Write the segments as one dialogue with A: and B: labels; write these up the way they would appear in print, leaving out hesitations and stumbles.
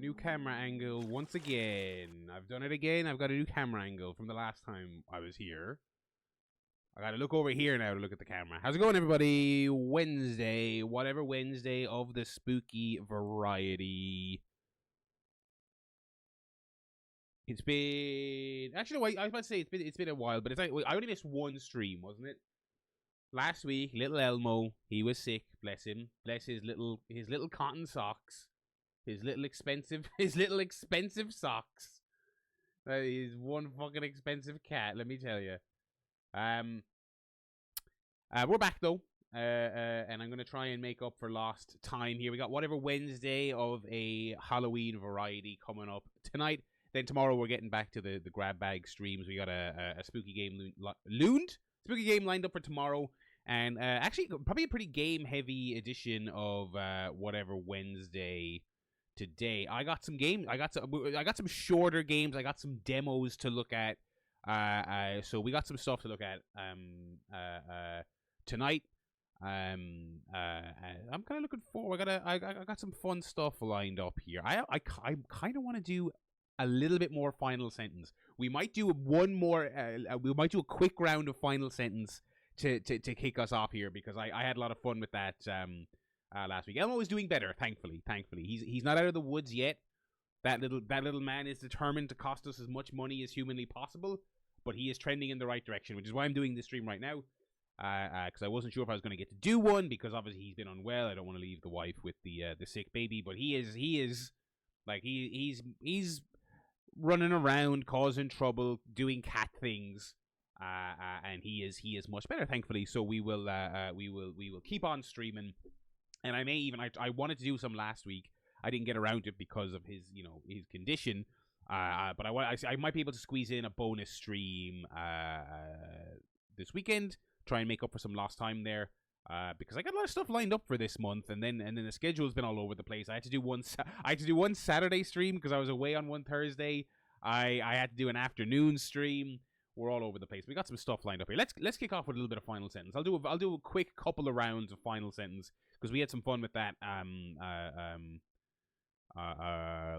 A: New camera angle once again. I've done it again. I've got a new camera angle from the last time I was here. I gotta look over here now to look at the camera. How's it going, everybody? Wednesday, whatever Wednesday of the spooky variety. It's been actually. I was about to say it's been a while, but it's like I only missed one stream, wasn't it? Last week, little Elmo, he was sick. Bless him. Bless his little cotton socks. His little expensive socks. That is one fucking expensive cat, let me tell you. We're back though, and I'm gonna try and make up for lost time here. We got whatever Wednesday of a Halloween variety coming up tonight. Then tomorrow we're getting back to the grab bag streams. We got a spooky game spooky game lined up for tomorrow, and actually probably a pretty game heavy edition of whatever Wednesday. Today I got some games. I got some shorter games. I got some demos to look at. So we got some stuff to look at tonight. I'm kind of looking forward. I got some fun stuff lined up here. I kind of want to do a little bit more Final Sentence. We might do one more. We might do a quick round of Final Sentence to kick us off here, because I had a lot of fun with that. Last week, Elmo is doing better. Thankfully, he's not out of the woods yet. That little man is determined to cost us as much money as humanly possible, but he is trending in the right direction, which is why I'm doing this stream right now. Because I wasn't sure if I was going to get to do one, because obviously he's been unwell. I don't want to leave the wife with the sick baby, but he's running around, causing trouble, doing cat things, and he is much better, thankfully. So we will keep on streaming. And I may even, I wanted to do some last week. I didn't get around to it because of his condition. But I might be able to squeeze in a bonus stream this weekend, try and make up for some lost time there. Because I got a lot of stuff lined up for this month, and then the schedule's been all over the place. I had to do one Saturday stream because I was away on one Thursday. I had to do an afternoon stream. We're all over the place. We got some stuff lined up here. Let's kick off with a little bit of Final Sentence. I'll do a quick couple of rounds of Final Sentence, because we had some fun with that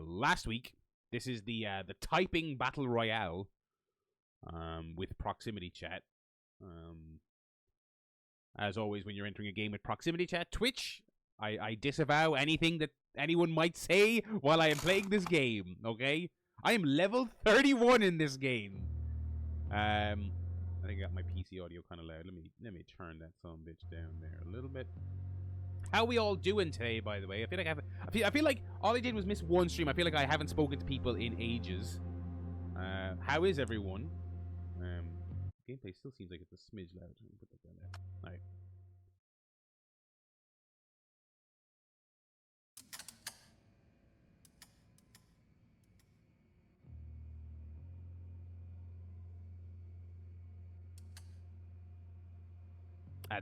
A: last week. This is the typing battle royale with proximity chat. As always, when you're entering a game with proximity chat, Twitch, I disavow anything that anyone might say while I am playing this game. Okay, I am level 31 in this game. I think I got my PC audio kind of loud. Let me turn that son of a bitch down there a little bit. How we all doing today, by the way? I feel like all I did was miss one stream. I feel like I haven't spoken to people in ages. How is everyone? Gameplay still seems like it's a smidge loud. Let me put that down there. All right.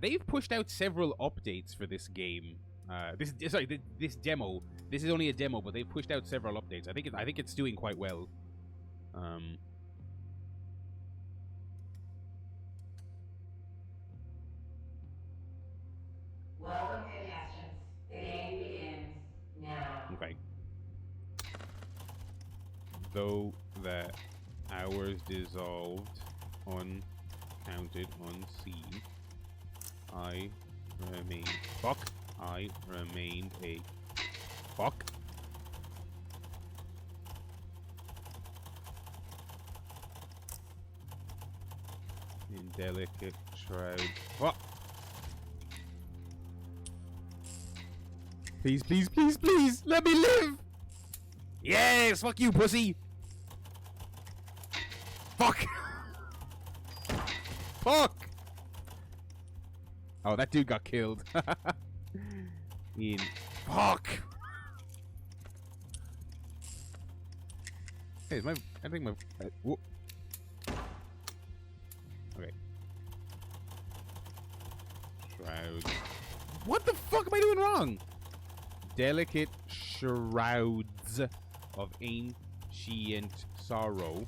A: They've pushed out several updates for this game. This demo. This is only a demo, but they've pushed out several updates. I think it's doing quite well.
B: Welcome, contestants. The game begins now.
A: Okay. Though the hours dissolved, uncounted, unseen, I remain a fuck. In delicate shroud. Fuck. Please, please, please, please, let me live. Yes, fuck you, pussy. Fuck. Fuck. Oh, that dude got killed. Fuck. Hey, I think my. Okay. Shrouds. What the fuck am I doing wrong? Delicate shrouds of ancient sorrow,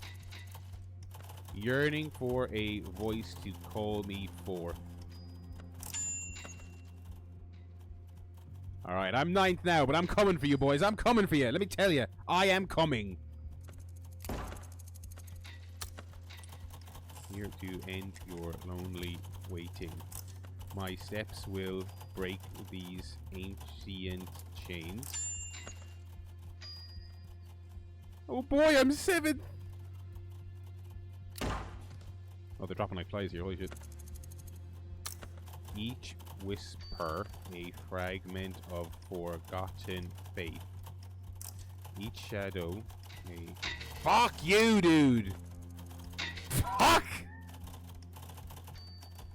A: yearning for a voice to call me forth. Alright, I'm 9th now, but I'm coming for you, boys. I'm coming for you. Let me tell you, I am coming. Here to end your lonely waiting. My steps will break these ancient chains. Oh boy, I'm 7th! Oh, they're dropping like flies here, holy shit. Each whisper a fragment of forgotten faith. Each shadow a... Fuck you, dude! Fuck!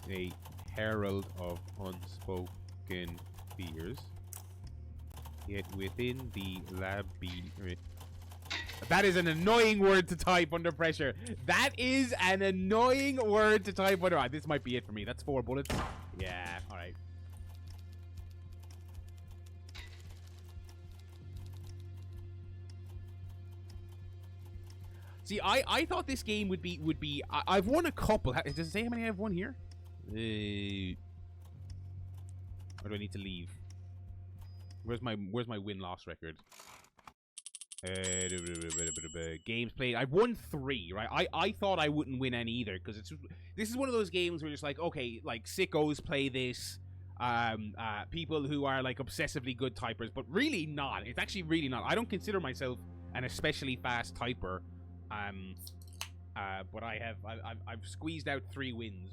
A: A herald of unspoken fears. Yet within the labyrinth... That is an annoying word to type under pressure. That is an annoying word to type under... Ah, this might be it for me. That's 4 bullets. Yeah, alright. See, I thought this game would be... I've won a couple. Does it say how many I've won here? Or do I need to leave? Where's my win-loss record? Games played. I've won 3, right? I thought I wouldn't win any either, because this is one of those games where it's like, okay, like sickos play this, people who are like obsessively good typers, but really not. It's actually really not. I don't consider myself an especially fast typer, but I've squeezed out 3 wins,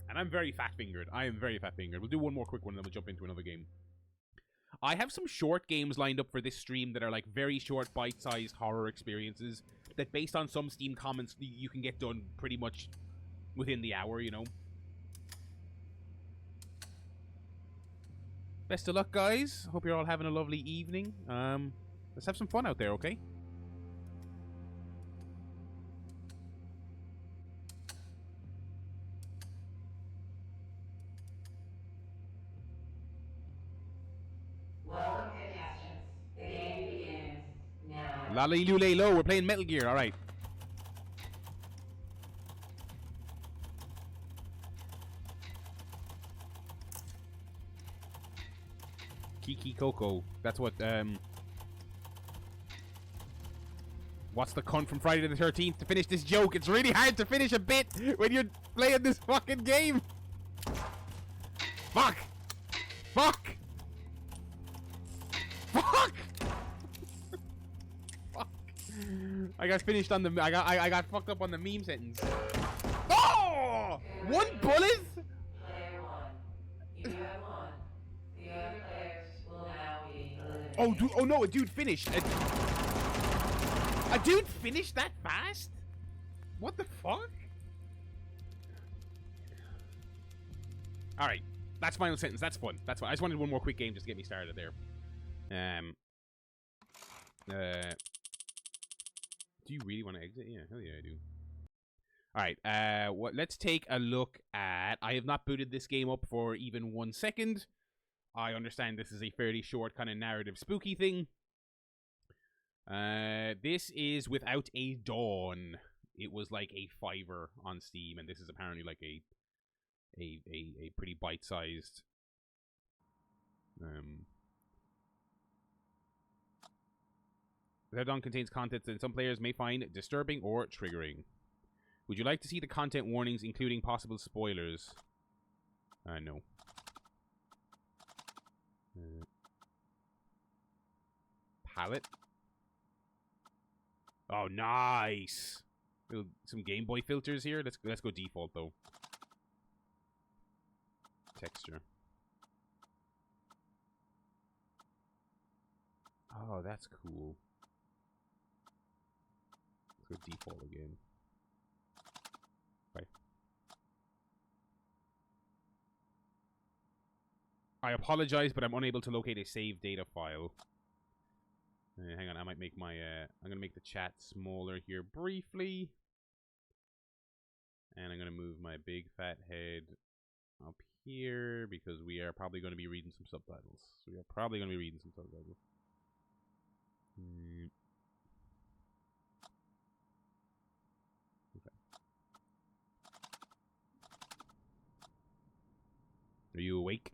A: and I'm very fat-fingered. I am very fat-fingered. We'll do one more quick one, and then we'll jump into another game. I have some short games lined up for this stream that are like very short, bite-sized horror experiences that, based on some Steam comments, you can get done pretty much within the hour, you know. Best of luck, guys. Hope you're all having a lovely evening. Let's have some fun out there, okay?
B: Welcome, contestants. The game begins now.
A: Lally Lule Lo, we're playing Metal Gear, alright. Kiki Coco. That's what, what's the cunt from Friday the 13th to finish this joke? It's really hard to finish a bit when you're playing this fucking game. Fuck! Fuck! Fuck! Fuck! I got finished on the... I got fucked up on the meme sentence. Oh! 1 bullet?
B: Player 1. You have won. The other players will now be eliminated.
A: Oh, dude, oh no, a dude finished. A dude finished that fast? What the fuck? Alright. That's final sentence. That's fun. That's fun. I just wanted one more quick game just to get me started there. Do you really want to exit? Yeah, hell yeah, I do. Alright, let's take a look at... I have not booted this game up for even 1 second. I understand this is a fairly short kind of narrative spooky thing. This is Without a Dawn. It was like a $5 on Steam, and this is apparently like a pretty bite-sized Without a Dawn contains content that some players may find disturbing or triggering. Would you like to see the content warnings, including possible spoilers? No. Palette. Oh, nice. Some Game Boy filters here. Let's go default though. Texture. Oh, that's cool. Let's go default again. Okay. I apologize, but I'm unable to locate a save data file. Hang on, I might make my, I'm gonna make the chat smaller here briefly. And I'm gonna move my big fat head up here because we are probably gonna be reading some subtitles. So we are probably gonna be reading some subtitles. Okay. Are you awake?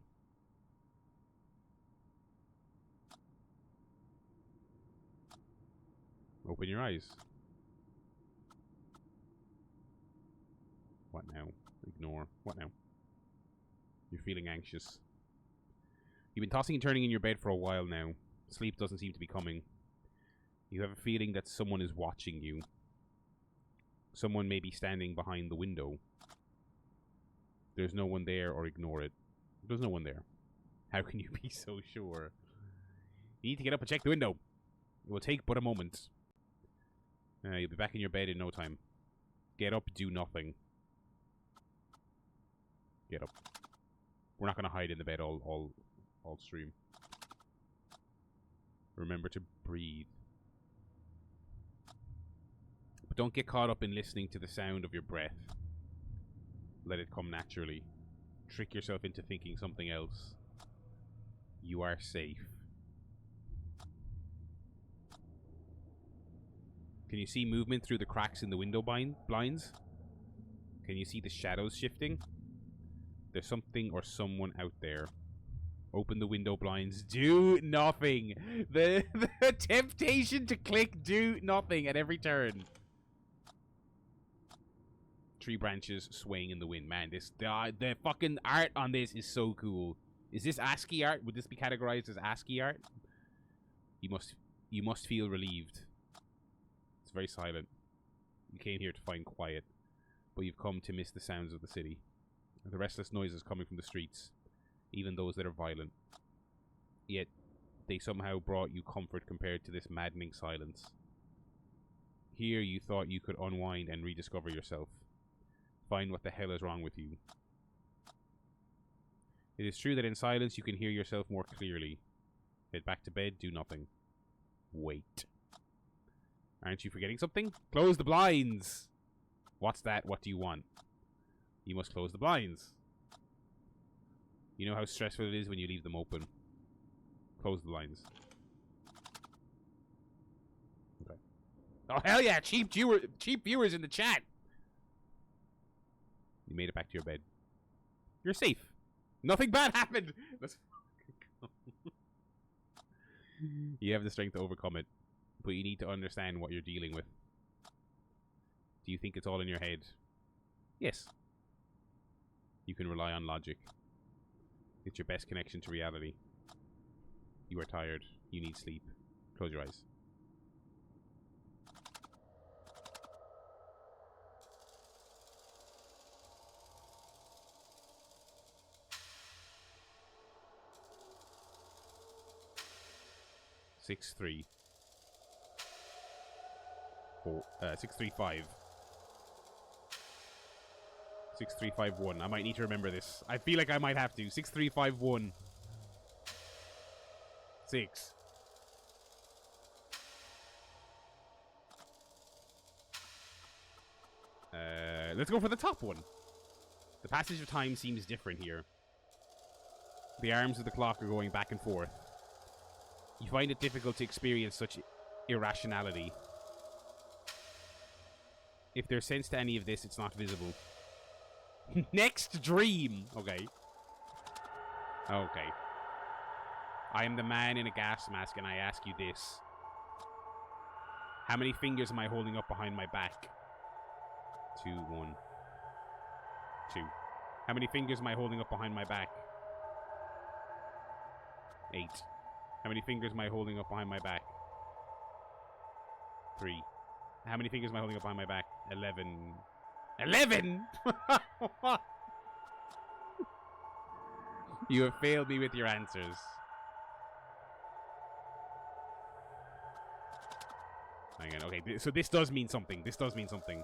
A: Open your eyes. What now? Ignore. What now? You're feeling anxious. You've been tossing and turning in your bed for a while now. Sleep doesn't seem to be coming. You have a feeling that someone is watching you. Someone may be standing behind the window. There's no one there, or ignore it. There's no one there. How can you be so sure? You need to get up and check the window. It will take but a moment. You'll be back in your bed in no time. Get up, do nothing. Get up. We're not going to hide in the bed all stream. Remember to breathe. But don't get caught up in listening to the sound of your breath. Let it come naturally. Trick yourself into thinking something else. You are safe. Can you see movement through the cracks in the window blinds? Can you see the shadows shifting? There's something or someone out there. Open the window blinds. Do nothing. The temptation to click do nothing at every turn. Tree branches swaying in the wind. Man, the fucking art on this is so cool. Is this ASCII art? Would this be categorized as ASCII art? You must feel relieved. It's very silent. You came here to find quiet, but you've come to miss the sounds of the city. The restless noises coming from the streets, even those that are violent. Yet, they somehow brought you comfort compared to this maddening silence. Here you thought you could unwind and rediscover yourself. Find what the hell is wrong with you. It is true that in silence you can hear yourself more clearly. Head back to bed, do nothing. Wait. Aren't you forgetting something? Close the blinds! What's that? What do you want? You must close the blinds. You know how stressful it is when you leave them open. Close the blinds. Okay. Oh, hell yeah! Cheap viewers in the chat! You made it back to your bed. You're safe. Nothing bad happened! Let's fucking go. You have the strength to overcome it, but you need to understand what you're dealing with. Do you think it's all in your head? Yes. You can rely on logic. It's your best connection to reality. You are tired. You need sleep. Close your eyes. Six, 3, 4, 6, 3, 5. 6, 3, 5, 1. I might need to remember this. I feel like I might have to. 6, 3, 5, 1. 6. Let's go for the top one. The passage of time seems different here. The arms of the clock are going back and forth. You find it difficult to experience such irrationality. If there's sense to any of this, it's not visible. Next dream! Okay. Okay. I am the man in a gas mask, and I ask you this. How many fingers am I holding up behind my back? 2, 1, 2. How many fingers am I holding up behind my back? 8. How many fingers am I holding up behind my back? 3. How many fingers am I holding up behind my back? 11. 11?! You have failed me with your answers. Hang on, okay, so this does mean something. This does mean something.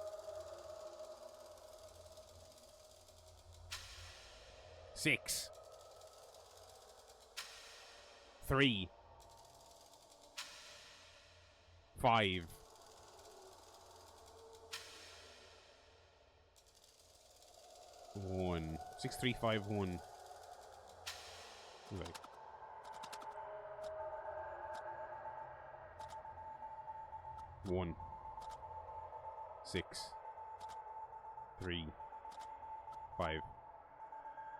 A: 6. 3. 5. 1. 6, 3, 5, 1. Okay. One. 6. 3. 5.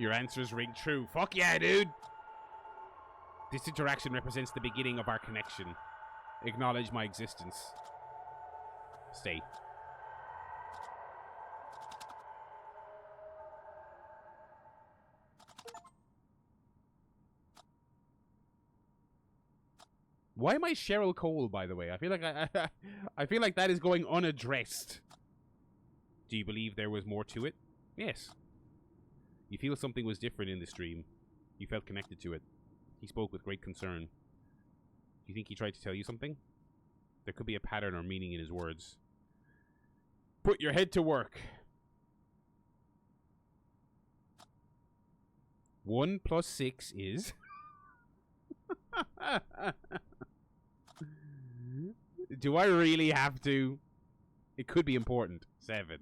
A: Your answers ring true. Fuck yeah, dude! This interaction represents the beginning of our connection. Acknowledge my existence. Stay. Why am I Cheryl Cole, by the way? I feel like I feel like that is going unaddressed. Do you believe there was more to it? Yes. You feel something was different in this dream. You felt connected to it. He spoke with great concern. Do you think he tried to tell you something? There could be a pattern or meaning in his words. Put your head to work. 1 plus 6 is... Do I really have to? It could be important. 7.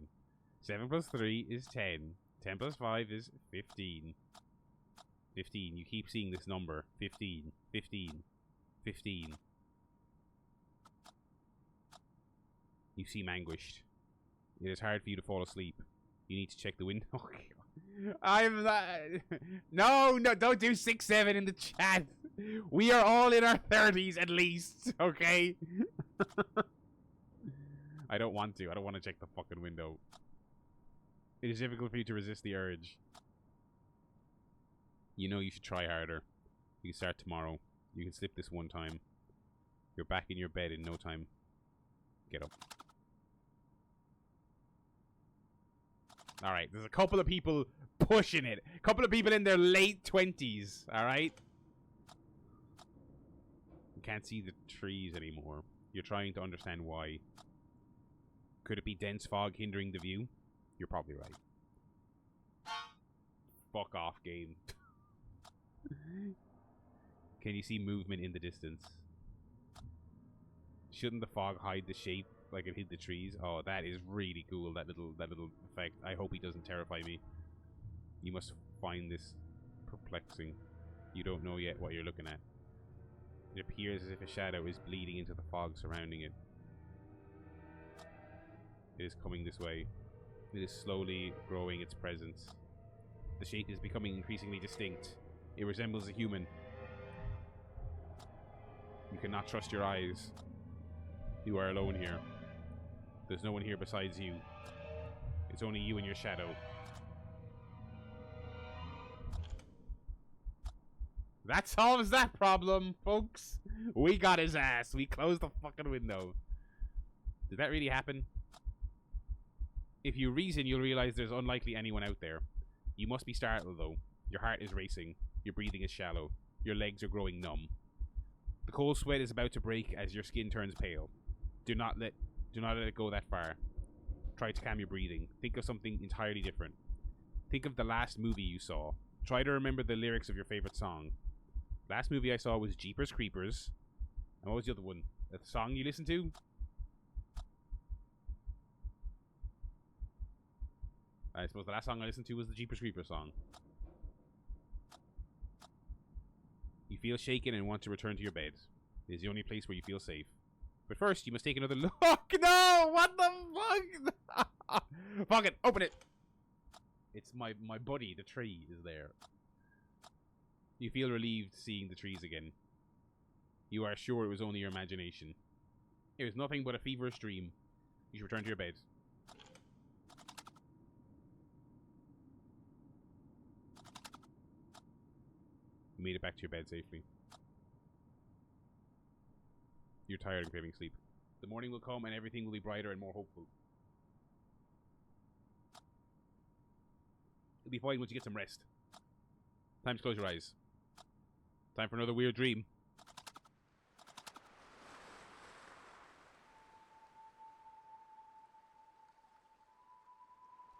A: 7 plus 3 is 10. 10 plus 5 is 15. 15. You keep seeing this number. 15. 15. 15. You seem anguished. It is hard for you to fall asleep. You need to check the window. I'm no, don't do 6, 7 in the chat. We are all in our 30s at least, okay? I don't want to. I don't want to check the fucking window. It is difficult for you to resist the urge. You know you should try harder. You can start tomorrow. You can slip this one time. You're back in your bed in no time. Get up. Alright, there's a couple of people pushing it. A couple of people in their late 20s, alright? You can't see the trees anymore. You're trying to understand why. Could it be dense fog hindering the view? You're probably right. Fuck off, game. Can you see movement in the distance? Shouldn't the fog hide the shape like it hid the trees? Oh, that is really cool, that little effect. I hope he doesn't terrify me. You must find this perplexing. You don't know yet what you're looking at. It appears as if a shadow is bleeding into the fog surrounding it. It is coming this way. It is slowly growing its presence. The shape is becoming increasingly distinct. It resembles a human. You cannot trust your eyes. You are alone here. There's no one here besides you. It's only you and your shadow. That solves that problem, folks. We got his ass. We closed the fucking window. Did that really happen? If you reason, you'll realize there's unlikely anyone out there. You must be startled, though. Your heart is racing. Your breathing is shallow. Your legs are growing numb. The cold sweat is about to break as your skin turns pale. Do not let it go that far. Try to calm your breathing. Think of something entirely different. Think of the last movie you saw. Try to remember the lyrics of your favorite song. Last movie I saw was Jeepers Creepers. And what was the other one? The song you listened to? I suppose the last song I listened to was the Jeepers Creepers song. You feel shaken and want to return to your bed. It is the only place where you feel safe. But first, you must take another look. No! What the fuck? Fuck it. Open it. It's my buddy. The tree is there. You feel relieved seeing the trees again. You are sure it was only your imagination. It was nothing but a feverish dream. You should return to your bed. You made it back to your bed safely. You're tired and craving sleep. The morning will come and everything will be brighter and more hopeful. You'll be fine once you get some rest. Time to close your eyes. Time for another weird dream.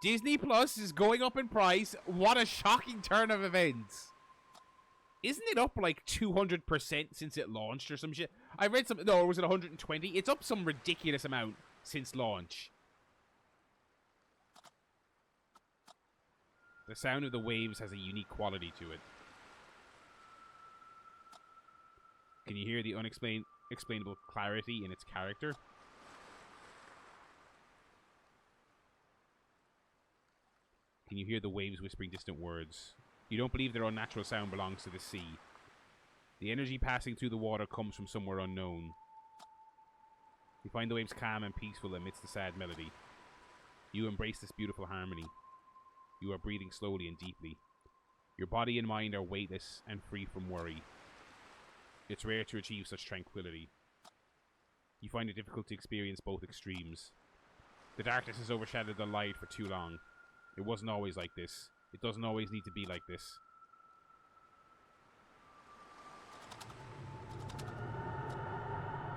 A: Disney Plus is going up in price. What a shocking turn of events. Isn't it up like 200% since it launched or some shit? I read some... No, or was it 120? It's up some ridiculous amount since launch. The sound of the waves has a unique quality to it. Can you hear the unexplainable clarity in its character? Can you hear the waves whispering distant words? You don't believe their unnatural sound belongs to the sea. The energy passing through the water comes from somewhere unknown. You find the waves calm and peaceful amidst the sad melody. You embrace this beautiful harmony. You are breathing slowly and deeply. Your body and mind are weightless and free from worry. It's rare to achieve such tranquility. You find it difficult to experience both extremes. The darkness has overshadowed the light for too long. It wasn't always like this. It doesn't always need to be like this.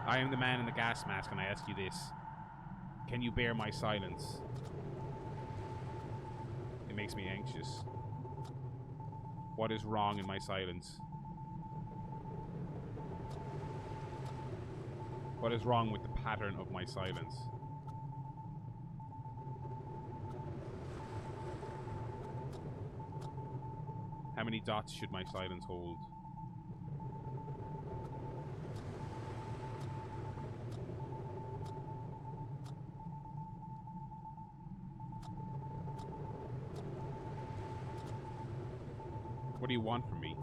A: I am the man in the gas mask, and I ask you this. Can you bear my silence? It makes me anxious. What is wrong in my silence? What is wrong with the pattern of my silence? How many dots should my silence hold? What do you want from me?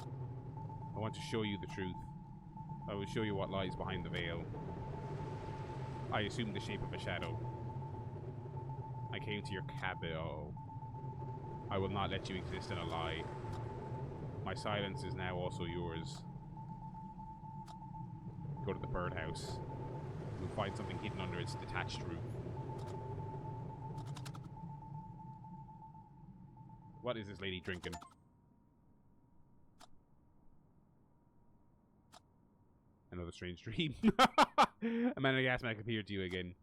A: I want to show you the truth. I will show you what lies behind the veil. I assumed the shape of a shadow. I came to your cabin. Oh. I will not let you exist in a lie. My silence is now also yours. Go to the birdhouse. You'll find something hidden under its detached roof. What is this lady drinking? Another strange dream. A man in a gas mask appeared to you again.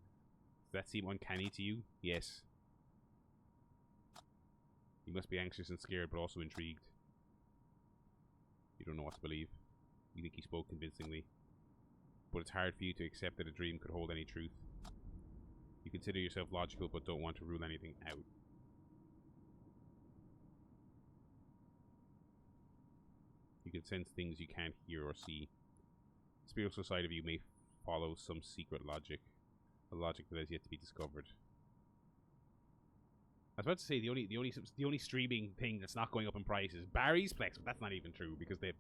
A: Does that seem uncanny to you? Yes. You must be anxious and scared, but also intrigued. You don't know what to believe. You think he spoke convincingly. But it's hard for you to accept that a dream could hold any truth. You consider yourself logical, but don't want to rule anything out. You can sense things you can't hear or see. The spiritual side of you may follow some secret logic. A logic that has yet to be discovered. I was about to say the only streaming thing that's not going up in price is Barry's Plex, but that's not even true because the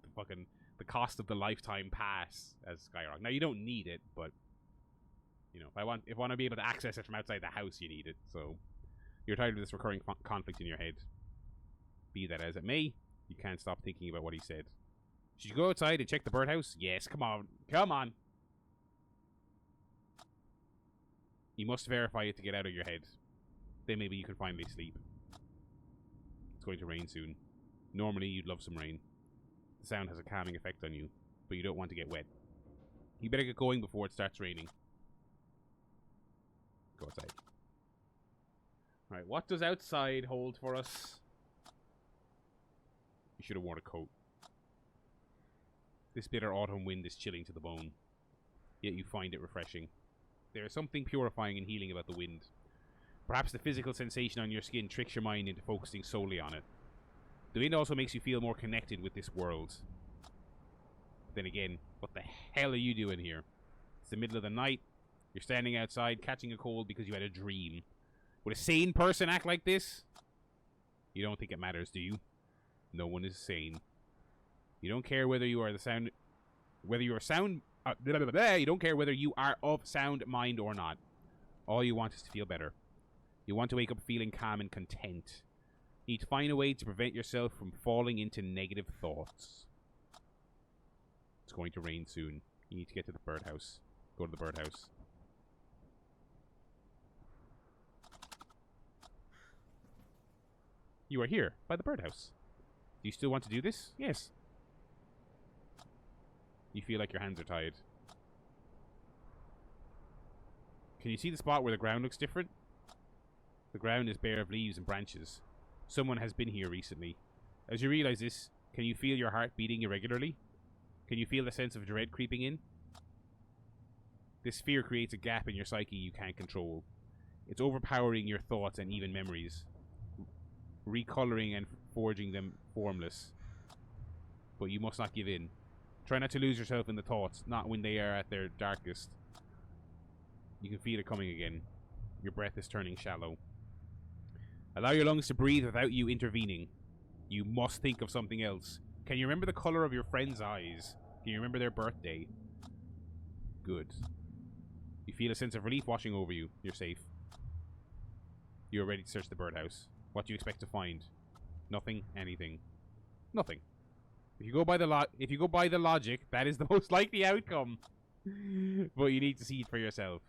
A: cost of the lifetime pass has skyrocketed. Now you don't need it, but you know, if I want to be able to access it from outside the house, you need it. So you're tired of this recurring conflict in your head. Be that as it may, you can't stop thinking about what he said. Should you go outside and check the birdhouse? Yes, come on. Come on. You must verify it to get out of your head. Then maybe you can finally sleep. It's going to rain soon. Normally, you'd love some rain. The sound has a calming effect on you, but you don't want to get wet. You better get going before it starts raining. Go outside. Alright, what does outside hold for us? You should have worn a coat. This bitter autumn wind is chilling to the bone, yet you find it refreshing. There is something purifying and healing about the wind. Perhaps the physical sensation on your skin tricks your mind into focusing solely on it. The wind also makes you feel more connected with this world. Then again, what the hell are you doing here? It's the middle of the night. You're standing outside catching a cold because you had a dream. Would a sane person act like this? You don't think it matters, do you? No one is sane. You don't care whether you are you don't care whether you are of sound mind or not. All you want is to feel better. You want to wake up feeling calm and content. You need to find a way to prevent yourself from falling into negative thoughts. It's going to rain soon. You need to get to the birdhouse. Go to the birdhouse. You are here, by the birdhouse. Do you still want to do this? Yes. You feel like your hands are tied. Can you see the spot where the ground looks different? The ground is bare of leaves and branches. Someone has been here recently. As you realize this, can you feel your heart beating irregularly? Can you feel the sense of dread creeping in? This fear creates a gap in your psyche you can't control. It's overpowering your thoughts and even memories, recoloring and forging them formless. But you must not give in. Try not to lose yourself in the thoughts, not when they are at their darkest. You can feel it coming again. Your breath is turning shallow. Allow your lungs to breathe without you intervening. You must think of something else. Can you remember the color of your friend's eyes? Can you remember their birthday? Good. You feel a sense of relief washing over you. You're safe. You're ready to search the birdhouse. What do you expect to find? Nothing, anything. Nothing. If you go by the logic, that is the most likely outcome. But you need to see it for yourself.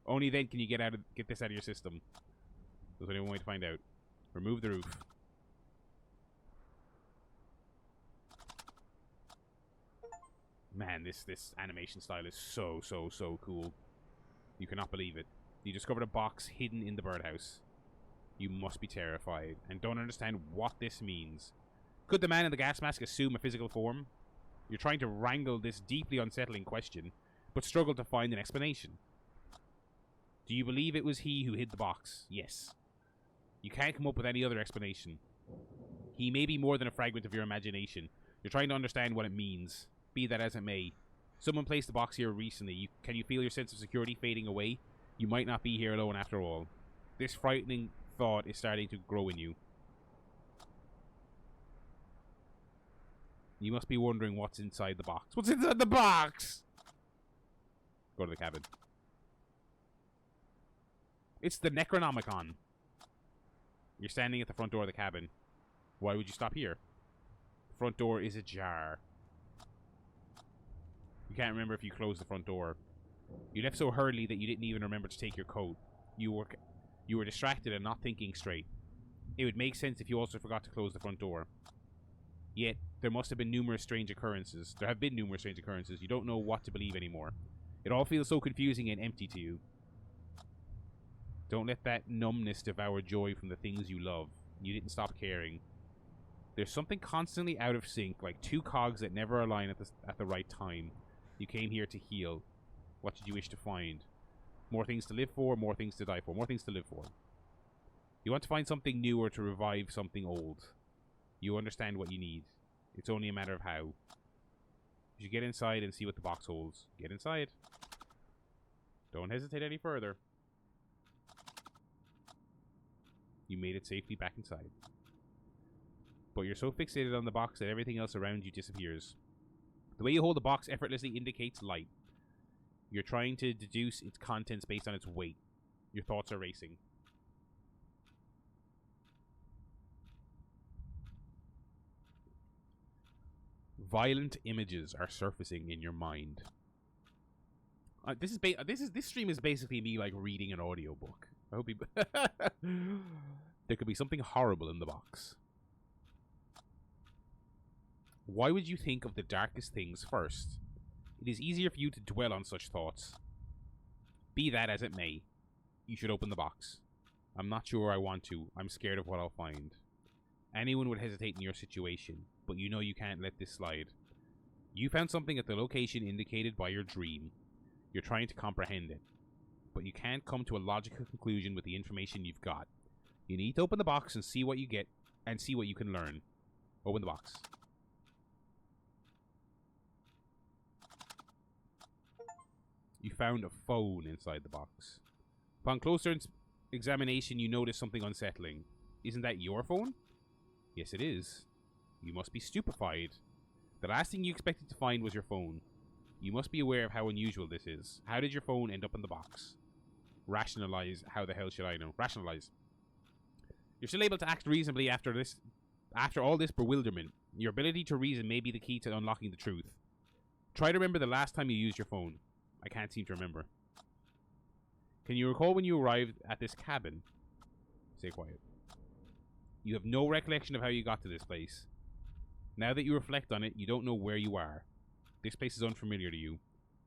A: Only then can you get this out of your system. There's only one way to find out. Remove the roof. Man, this animation style is so cool. You cannot believe it. You discovered a box hidden in the birdhouse. You must be terrified and don't understand what this means. Could the man in the gas mask assume a physical form? You're trying to wrangle this deeply unsettling question, but struggle to find an explanation. Do you believe it was he who hid the box? Yes. You can't come up with any other explanation. He may be more than a fragment of your imagination. You're trying to understand what it means. Be that as it may. Someone placed the box here recently. Can you feel your sense of security fading away? You might not be here alone after all. This frightening thought is starting to grow in you. You must be wondering what's inside the box. What's inside the box? Go to the cabin. It's the Necronomicon. You're standing at the front door of the cabin. Why would you stop here? The front door is ajar. You can't remember if you closed the front door. You left so hurriedly that you didn't even remember to take your coat. You were distracted and not thinking straight. It would make sense if you also forgot to close the front door. Yet, there must have been numerous strange occurrences. There have been numerous strange occurrences. You don't know what to believe anymore. It all feels so confusing and empty to you. Don't let that numbness devour joy from the things you love. You didn't stop caring. There's something constantly out of sync, like two cogs that never align at the right time. You came here to heal. What did you wish to find? More things to live for, more things to die for, more things to live for. You want to find something new or to revive something old. You understand what you need. It's only a matter of how. You should get inside and see what the box holds. Get inside. Don't hesitate any further. You made it safely back inside. But you're so fixated on the box that everything else around you disappears. The way you hold the box effortlessly indicates light. You're trying to deduce its contents based on its weight. Your thoughts are racing. Violent images are surfacing in your mind. This stream is basically me like reading an audiobook. I hope there could be something horrible in the box. Why would you think of the darkest things first? It is easier for you to dwell on such thoughts. Be that as it may, you should open the box. I'm not sure I want to. I'm scared of what I'll find. Anyone would hesitate in your situation, but you know you can't let this slide. You found something at the location indicated by your dream. You're trying to comprehend it, but you can't come to a logical conclusion with the information you've got. You need to open the box and see what you get, and see what you can learn. Open the box. You found a phone inside the box. Upon closer examination, you notice something unsettling. Isn't that your phone? Yes, it is. You must be stupefied. The last thing you expected to find was your phone. You must be aware of how unusual this is. How did your phone end up in the box? Rationalize. How the hell should I know? Rationalize. You're still able to act reasonably after all this bewilderment. Your ability to reason may be the key to unlocking the truth. Try to remember the last time you used your phone. I can't seem to remember. Can you recall when you arrived at this cabin? Stay quiet. You have no recollection of how you got to this place. Now that you reflect on it, you don't know where you are. This place is unfamiliar to you.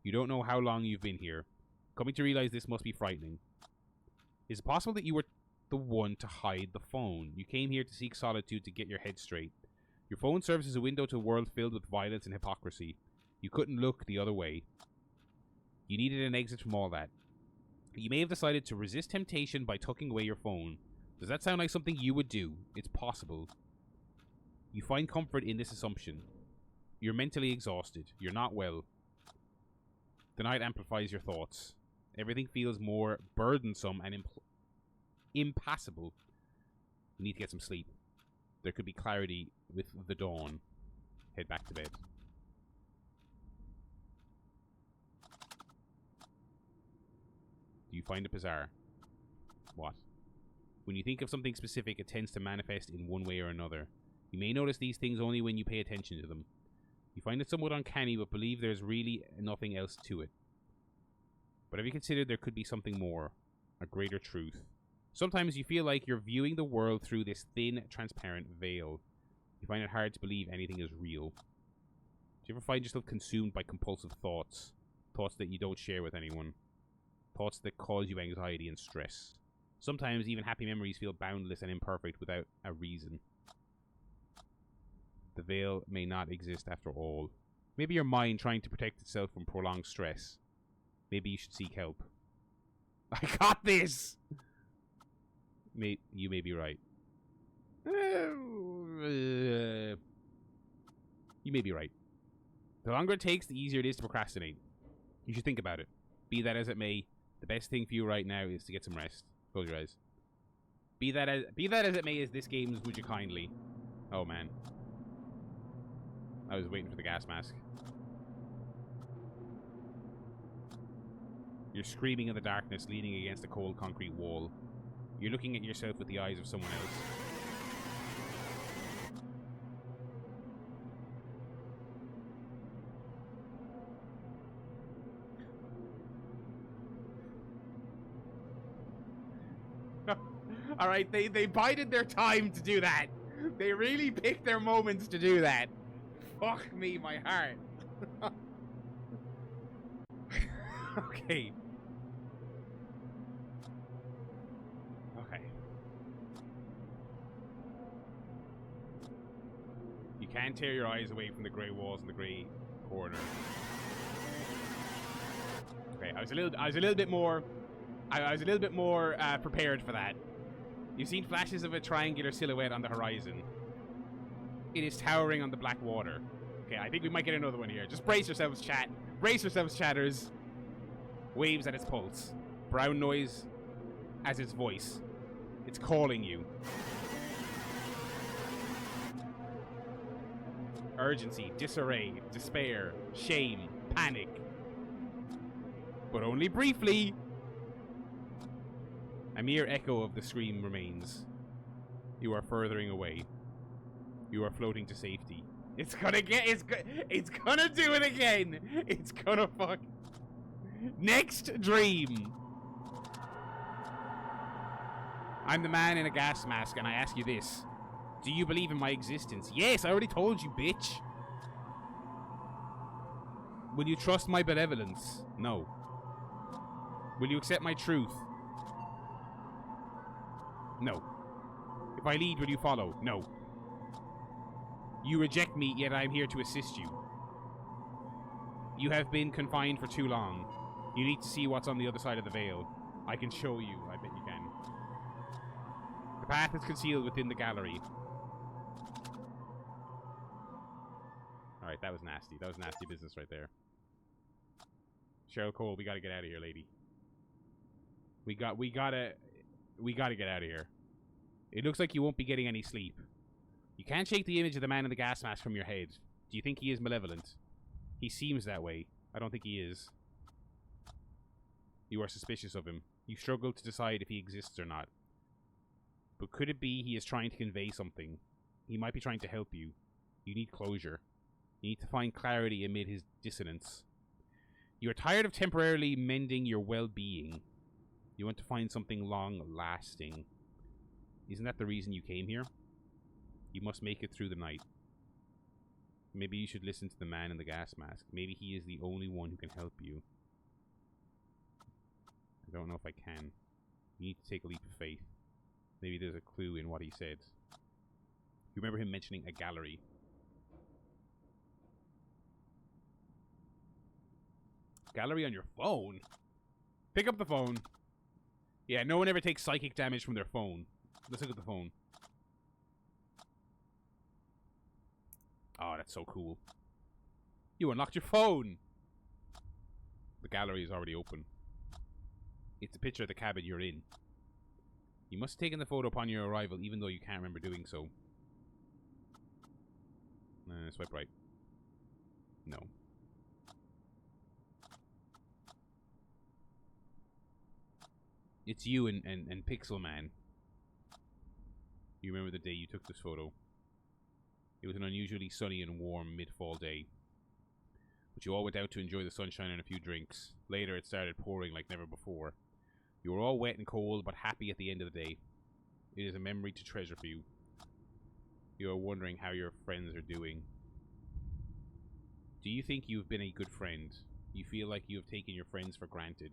A: You don't know how long you've been here. Coming to realize this must be frightening. Is it possible that you were the one to hide the phone? You came here to seek solitude to get your head straight. Your phone serves as a window to a world filled with violence and hypocrisy. You couldn't look the other way. You needed an exit from all that. You may have decided to resist temptation by tucking away your phone. Does that sound like something you would do? It's possible. You find comfort in this assumption. You're mentally exhausted. You're not well. The night amplifies your thoughts. Everything feels more burdensome and impassable. You need to get some sleep. There could be clarity with the dawn. Head back to bed. Do you find it bizarre? What? When you think of something specific, it tends to manifest in one way or another. You may notice these things only when you pay attention to them. You find it somewhat uncanny, but believe there's really nothing else to it. But have you considered there could be something more? A greater truth? Sometimes you feel like you're viewing the world through this thin, transparent veil. You find it hard to believe anything is real. Do you ever find yourself consumed by compulsive thoughts? Thoughts that you don't share with anyone? Thoughts that cause you anxiety and stress? Sometimes even happy memories feel boundless and imperfect without a reason. The veil may not exist after all. Maybe your mind trying to protect itself from prolonged stress. Maybe you should seek help. I got this! You may be right. You may be right. The longer it takes, the easier it is to procrastinate. You should think about it. Be that as it may, the best thing for you right now is to get some rest. Close your eyes. Be that as it may, is this game's Would You Kindly. Oh man. I was waiting for the gas mask. You're screaming in the darkness, leaning against a cold concrete wall. You're looking at yourself with the eyes of someone else. Alright, they bided their time to do that. They really picked their moments to do that. Fuck me, my heart. Okay. Okay. You can't tear your eyes away from the grey walls in the grey corner. Okay, I was a little bit more prepared for that. You've seen flashes of a triangular silhouette on the horizon. It is towering on the black water. Okay, I think we might get another one here. Just brace yourselves, chat. Brace yourselves, chatters. Waves at its pulse. Brown noise as its voice. It's calling you. Urgency, disarray, despair, shame, panic. But only briefly. A mere echo of the scream remains. You are furthering away. You are floating to safety. It's gonna do it again. It's gonna fuck. Next dream. I'm the man in a gas mask, and I ask you this. Do you believe in my existence? Yes, I already told you, bitch. Will you trust my benevolence? No. Will you accept my truth? No. If I lead, will you follow? No. You reject me, yet I am here to assist you. You have been confined for too long. You need to see what's on the other side of the veil. I can show you. I bet you can. The path is concealed within the gallery. Alright, that was nasty. That was nasty business right there. Cheryl Cole, we gotta get out of here, lady. We gotta get out of here. It looks like you won't be getting any sleep. You can't shake the image of the man in the gas mask from your head. Do you think he is malevolent? He seems that way. I don't think he is. You are suspicious of him. You struggle to decide if he exists or not. But could it be he is trying to convey something? He might be trying to help you. You need closure. You need to find clarity amid his dissonance. You are tired of temporarily mending your well-being. You want to find something long-lasting. Isn't that the reason you came here? You must make it through the night. Maybe you should listen to the man in the gas mask. Maybe he is the only one who can help you. I don't know if I can. You need to take a leap of faith. Maybe there's a clue in what he said. You remember him mentioning a gallery. Gallery on your phone? Pick up the phone. Yeah, no one ever takes psychic damage from their phone. Let's look at the phone. Oh, that's so cool. You unlocked your phone! The gallery is already open. It's a picture of the cabin you're in. You must have taken the photo upon your arrival, even though you can't remember doing so. Swipe right. No. It's you and Pixel Man. You remember the day you took this photo. It was an unusually sunny and warm mid-fall day. But you all went out to enjoy the sunshine and a few drinks. Later it started pouring like never before. You were all wet and cold, but happy at the end of the day. It is a memory to treasure for you. You are wondering how your friends are doing. Do you think you've been a good friend? You feel like you have taken your friends for granted.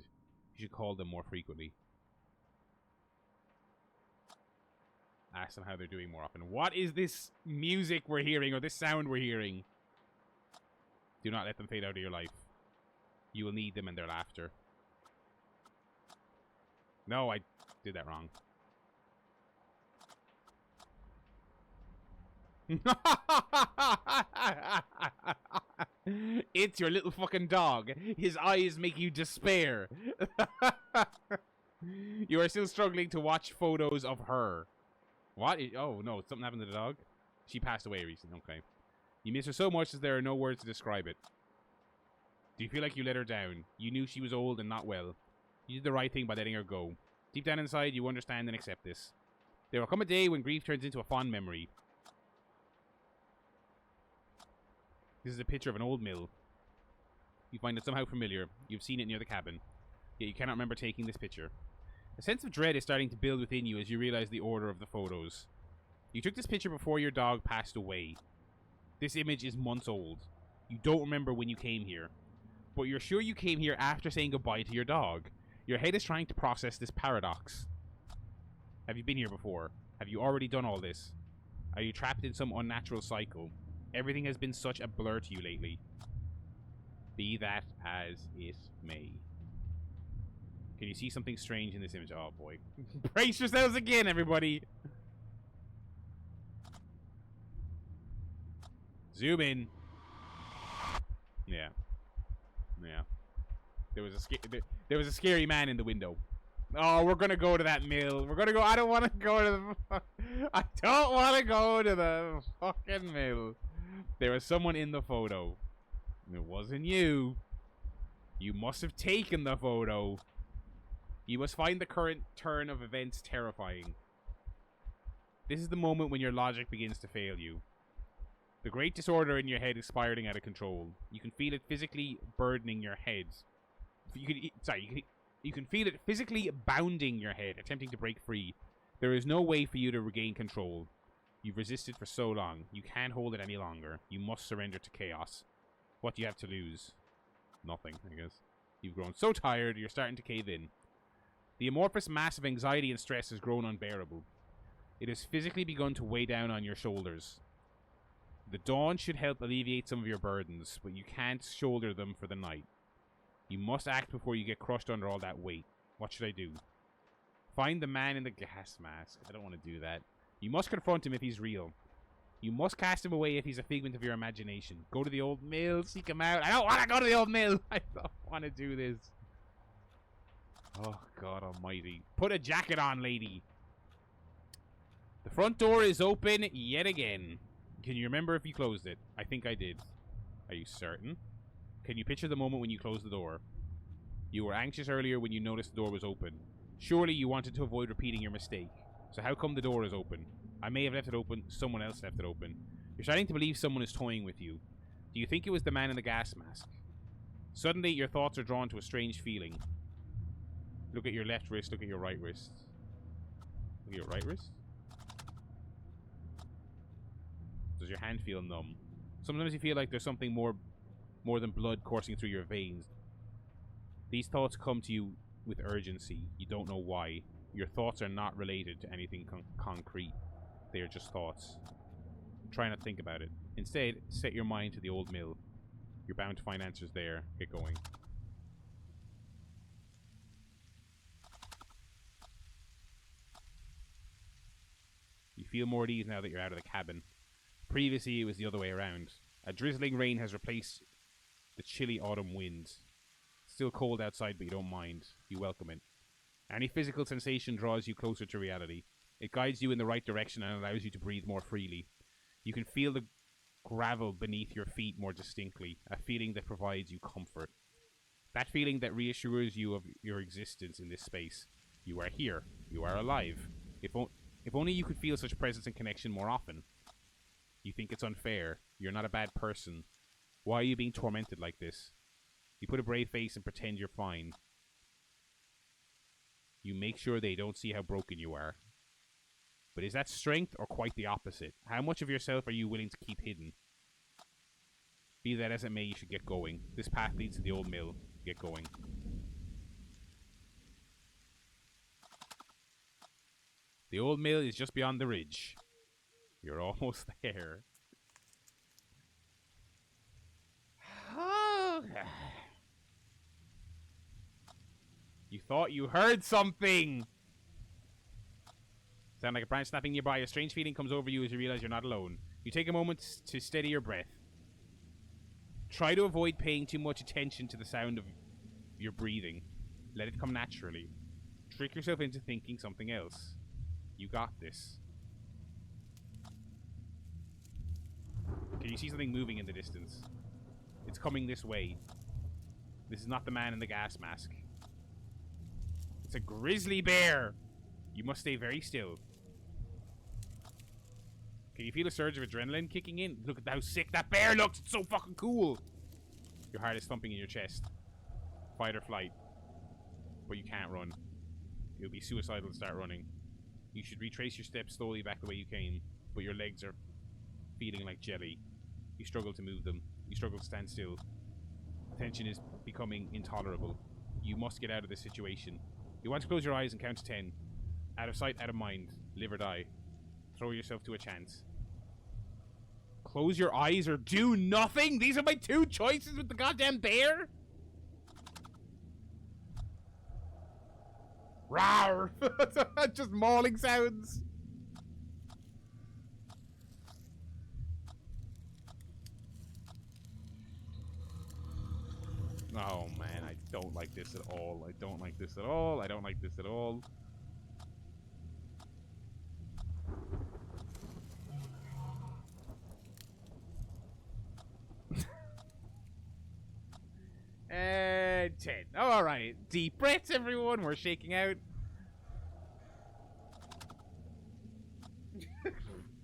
A: You should call them more frequently. Ask them how they're doing more often. What is this music we're hearing, or this sound we're hearing? Do not let them fade out of your life. You will need them and their laughter. No, I did that wrong. It's your little fucking dog. His eyes make you despair. You are still struggling to watch photos of her. What? Oh, no. Something happened to the dog? She passed away recently. Okay. You miss her so much that there are no words to describe it. Do you feel like you let her down? You knew she was old and not well. You did the right thing by letting her go. Deep down inside, you understand and accept this. There will come a day when grief turns into a fond memory. This is a picture of an old mill. You find it somehow familiar. You've seen it near the cabin. Yet you cannot remember taking this picture. A sense of dread is starting to build within you as you realize the order of the photos. You took this picture before your dog passed away. This image is months old. You don't remember when you came here. But you're sure you came here after saying goodbye to your dog. Your head is trying to process this paradox. Have you been here before? Have you already done all this? Are you trapped in some unnatural cycle? Everything has been such a blur to you lately. Be that as it may. Can you see something strange in this image? Oh boy. Brace yourselves again, everybody! Zoom in. Yeah. Yeah. There was a scary man in the window. Oh, we're gonna go to that mill. We're gonna go. I don't want to go to the. I don't want to go to the fucking mill. There was someone in the photo. It wasn't you. You must have taken the photo. You must find the current turn of events terrifying. This is the moment when your logic begins to fail you. The great disorder in your head is spiraling out of control. You can feel it physically burdening your head. You can feel it physically bounding your head, attempting to break free. There is no way for you to regain control. You've resisted for so long. You can't hold it any longer. You must surrender to chaos. What do you have to lose? Nothing, I guess. You've grown so tired, you're starting to cave in. The amorphous mass of anxiety and stress has grown unbearable. It has physically begun to weigh down on your shoulders. The dawn should help alleviate some of your burdens, but you can't shoulder them for the night. You must act before you get crushed under all that weight. What should I do? Find the man in the gas mask. I don't want to do that. You must confront him if he's real. You must cast him away if he's a figment of your imagination. Go to the old mill, seek him out. I don't want to go to the old mill. I don't want to do this. Oh, God almighty. Put a jacket on, lady. The front door is open yet again. Can you remember if you closed it? I think I did. Are you certain? Can you picture the moment when you closed the door? You were anxious earlier when you noticed the door was open. Surely you wanted to avoid repeating your mistake. So how come the door is open? I may have left it open. Someone else left it open. You're starting to believe someone is toying with you. Do you think it was the man in the gas mask? Suddenly, your thoughts are drawn to a strange feeling. Look at your left wrist. Look at your right wrist. Look at your right wrist. Does your hand feel numb? Sometimes you feel like there's something more than blood coursing through your veins. These thoughts come to you with urgency. You don't know why. Your thoughts are not related to anything concrete. They are just thoughts. Try not to think about it. Instead, set your mind to the old mill. You're bound to find answers there. Get going. You feel more at ease now that you're out of the cabin. Previously, it was the other way around. A drizzling rain has replaced the chilly autumn winds. Still cold outside, but you don't mind. You welcome it. Any physical sensation draws you closer to reality. It guides you in the right direction and allows you to breathe more freely. You can feel the gravel beneath your feet more distinctly, a feeling that provides you comfort. That feeling that reassures you of your existence in this space. You are here. You are alive. If only you could feel such presence and connection more often. You think it's unfair. You're not a bad person. Why are you being tormented like this? You put a brave face and pretend you're fine. You make sure they don't see how broken you are. But is that strength or quite the opposite? How much of yourself are you willing to keep hidden? Be that as it may, you should get going. This path leads to the old mill. Get going. The old mill is just beyond the ridge. You're almost there. You thought you heard something! Sound like a branch snapping nearby. A strange feeling comes over you as you realize you're not alone. You take a moment to steady your breath. Try to avoid paying too much attention to the sound of your breathing. Let it come naturally. Trick yourself into thinking something else. You got this. Can you see something moving in the distance? It's coming this way. This is not the man in the gas mask. It's a grizzly bear! You must stay very still. Can you feel a surge of adrenaline kicking in? Look at how sick that bear looks! It's so fucking cool! Your heart is thumping in your chest. Fight or flight. But you can't run. It would be suicidal to start running. You should retrace your steps slowly back the way you came, but your legs are feeling like jelly. You struggle to move them. You struggle to stand still. Tension is becoming intolerable. You must get out of this situation. You want to close your eyes and count to 10. Out of sight, out of mind. Live or die. Throw yourself to a chance. Close your eyes or do nothing? These are my two choices with the goddamn bear? Rawr! Just mauling sounds. Oh man, I don't like this at all. I don't like this at all. I don't like this at all. And 10. Oh, alright. Deep breaths, everyone. We're shaking out.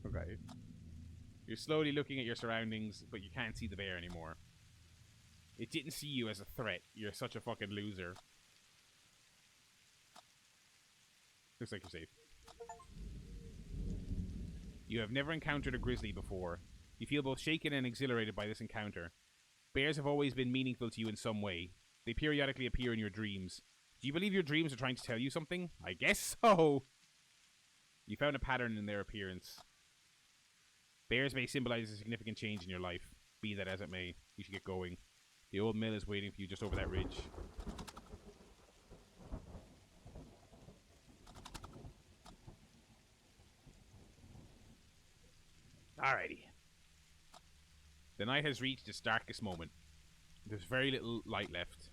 A: Okay. You're slowly looking at your surroundings, but you can't see the bear anymore. It didn't see you as a threat. You're such a fucking loser. Looks like you're safe. You have never encountered a grizzly before. You feel both shaken and exhilarated by this encounter. Bears have always been meaningful to you in some way. They periodically appear in your dreams. Do you believe your dreams are trying to tell you something? I guess so. You found a pattern in their appearance. Bears may symbolize a significant change in your life. Be that as it may, you should get going. The old mill is waiting for you just over that ridge. Alrighty. The night has reached its darkest moment. There's very little light left.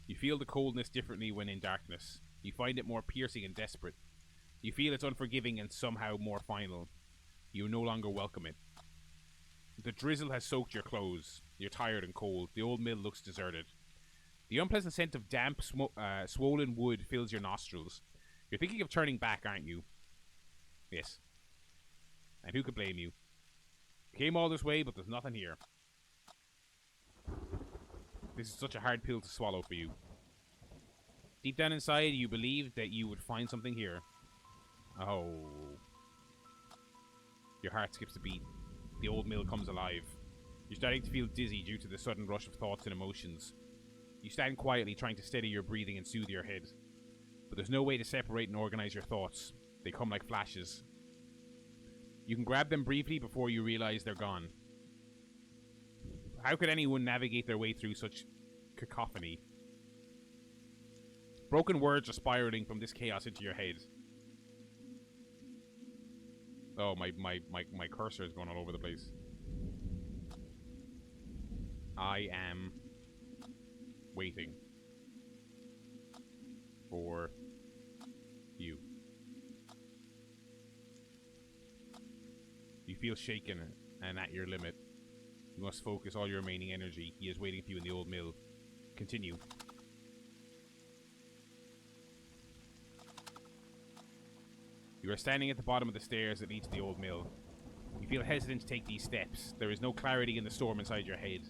A: You feel the coldness differently when in darkness. You find it more piercing and desperate. You feel it's unforgiving and somehow more final. You no longer welcome it. The drizzle has soaked your clothes. You're tired and cold. The old mill looks deserted. The unpleasant scent of damp, swollen wood fills your nostrils. You're thinking of turning back, aren't you? Yes. And who could blame you? You came all this way, but there's nothing here. This is such a hard pill to swallow for you. Deep down inside, you believed that you would find something here. Oh. Your heart skips a beat. The old mill comes alive. You're starting to feel dizzy due to the sudden rush of thoughts and emotions. You stand quietly, trying to steady your breathing and soothe your head. But there's no way to separate and organize your thoughts. They come like flashes. You can grab them briefly before you realize they're gone. How could anyone navigate their way through such cacophony? Broken words are spiraling from this chaos into your head. Oh, my cursor is going all over the place. I am waiting for you. You feel shaken and at your limit. You must focus all your remaining energy. He is waiting for you in the old mill. Continue. You are standing at the bottom of the stairs that lead to the old mill. You feel hesitant to take these steps. There is no clarity in the storm inside your head.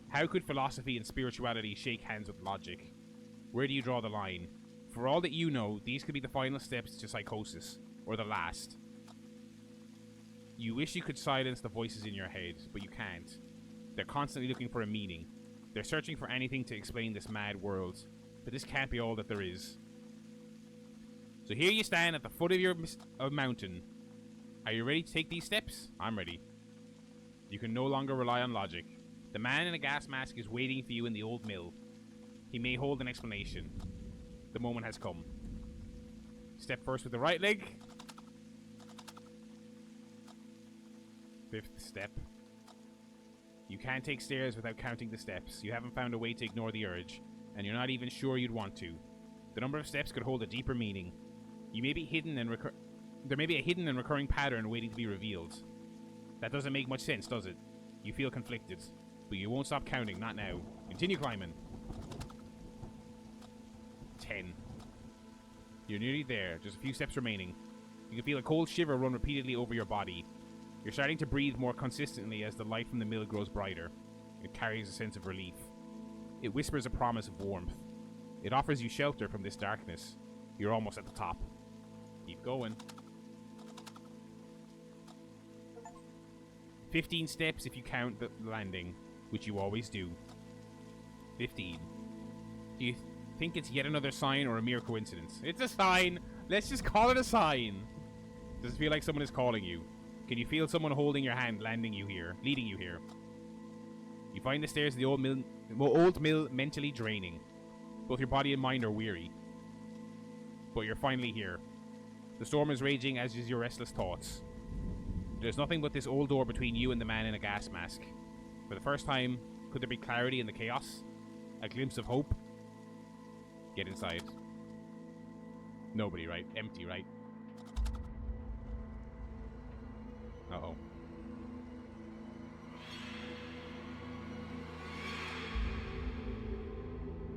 A: How could philosophy and spirituality shake hands with logic? Where do you draw the line? For all that you know, these could be the final steps to psychosis, or the last. You wish you could silence the voices in your head, but you can't. They're constantly looking for a meaning. They're searching for anything to explain this mad world, but this can't be all that there is. So here you stand at the foot of your mountain. Are you ready to take these steps? I'm ready. You can no longer rely on logic. The man in a gas mask is waiting for you in the old mill. He may hold an explanation. The moment has come. Step first with the right leg. Fifth step. You can't take stairs without counting the steps. You haven't found a way to ignore the urge, and you're not even sure you'd want to. The number of steps could hold a deeper meaning. You may be hidden and there may be a hidden and recurring pattern waiting to be revealed. That doesn't make much sense, does it? You feel conflicted, but you won't stop counting, not now. Continue climbing. 10. You're nearly there, just a few steps remaining. You can feel a cold shiver run repeatedly over your body. You're starting to breathe more consistently as the light from the mill grows brighter. It carries a sense of relief. It whispers a promise of warmth. It offers you shelter from this darkness. You're almost at the top. Keep going. 15 steps if you count the landing, which you always do. 15. Do you think it's yet another sign or a mere coincidence? It's a sign. Let's just call it a sign. Does it feel like someone is calling you? Can you feel someone holding your hand, leading you here? You find the stairs of the old mill mentally draining. Both your body and mind are weary. But you're finally here. The storm is raging, as is your restless thoughts. There's nothing but this old door between you and the man in a gas mask. For the first time, could there be clarity in the chaos? A glimpse of hope? Get inside. Nobody, right? Empty, right? Uh-oh.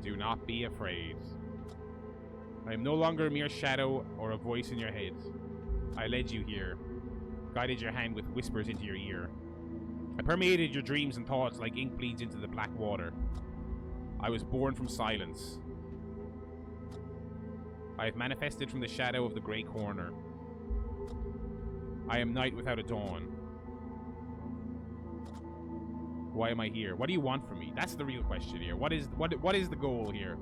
A: Do not be afraid. I am no longer a mere shadow or a voice in your head. I led you here, guided your hand with whispers into your ear. I permeated your dreams and thoughts like ink bleeds into the black water. I was born from silence. I have manifested from the shadow of the grey corner. I am night without a dawn. Why am I here? What do you want from me? That's the real question here. What is the goal here?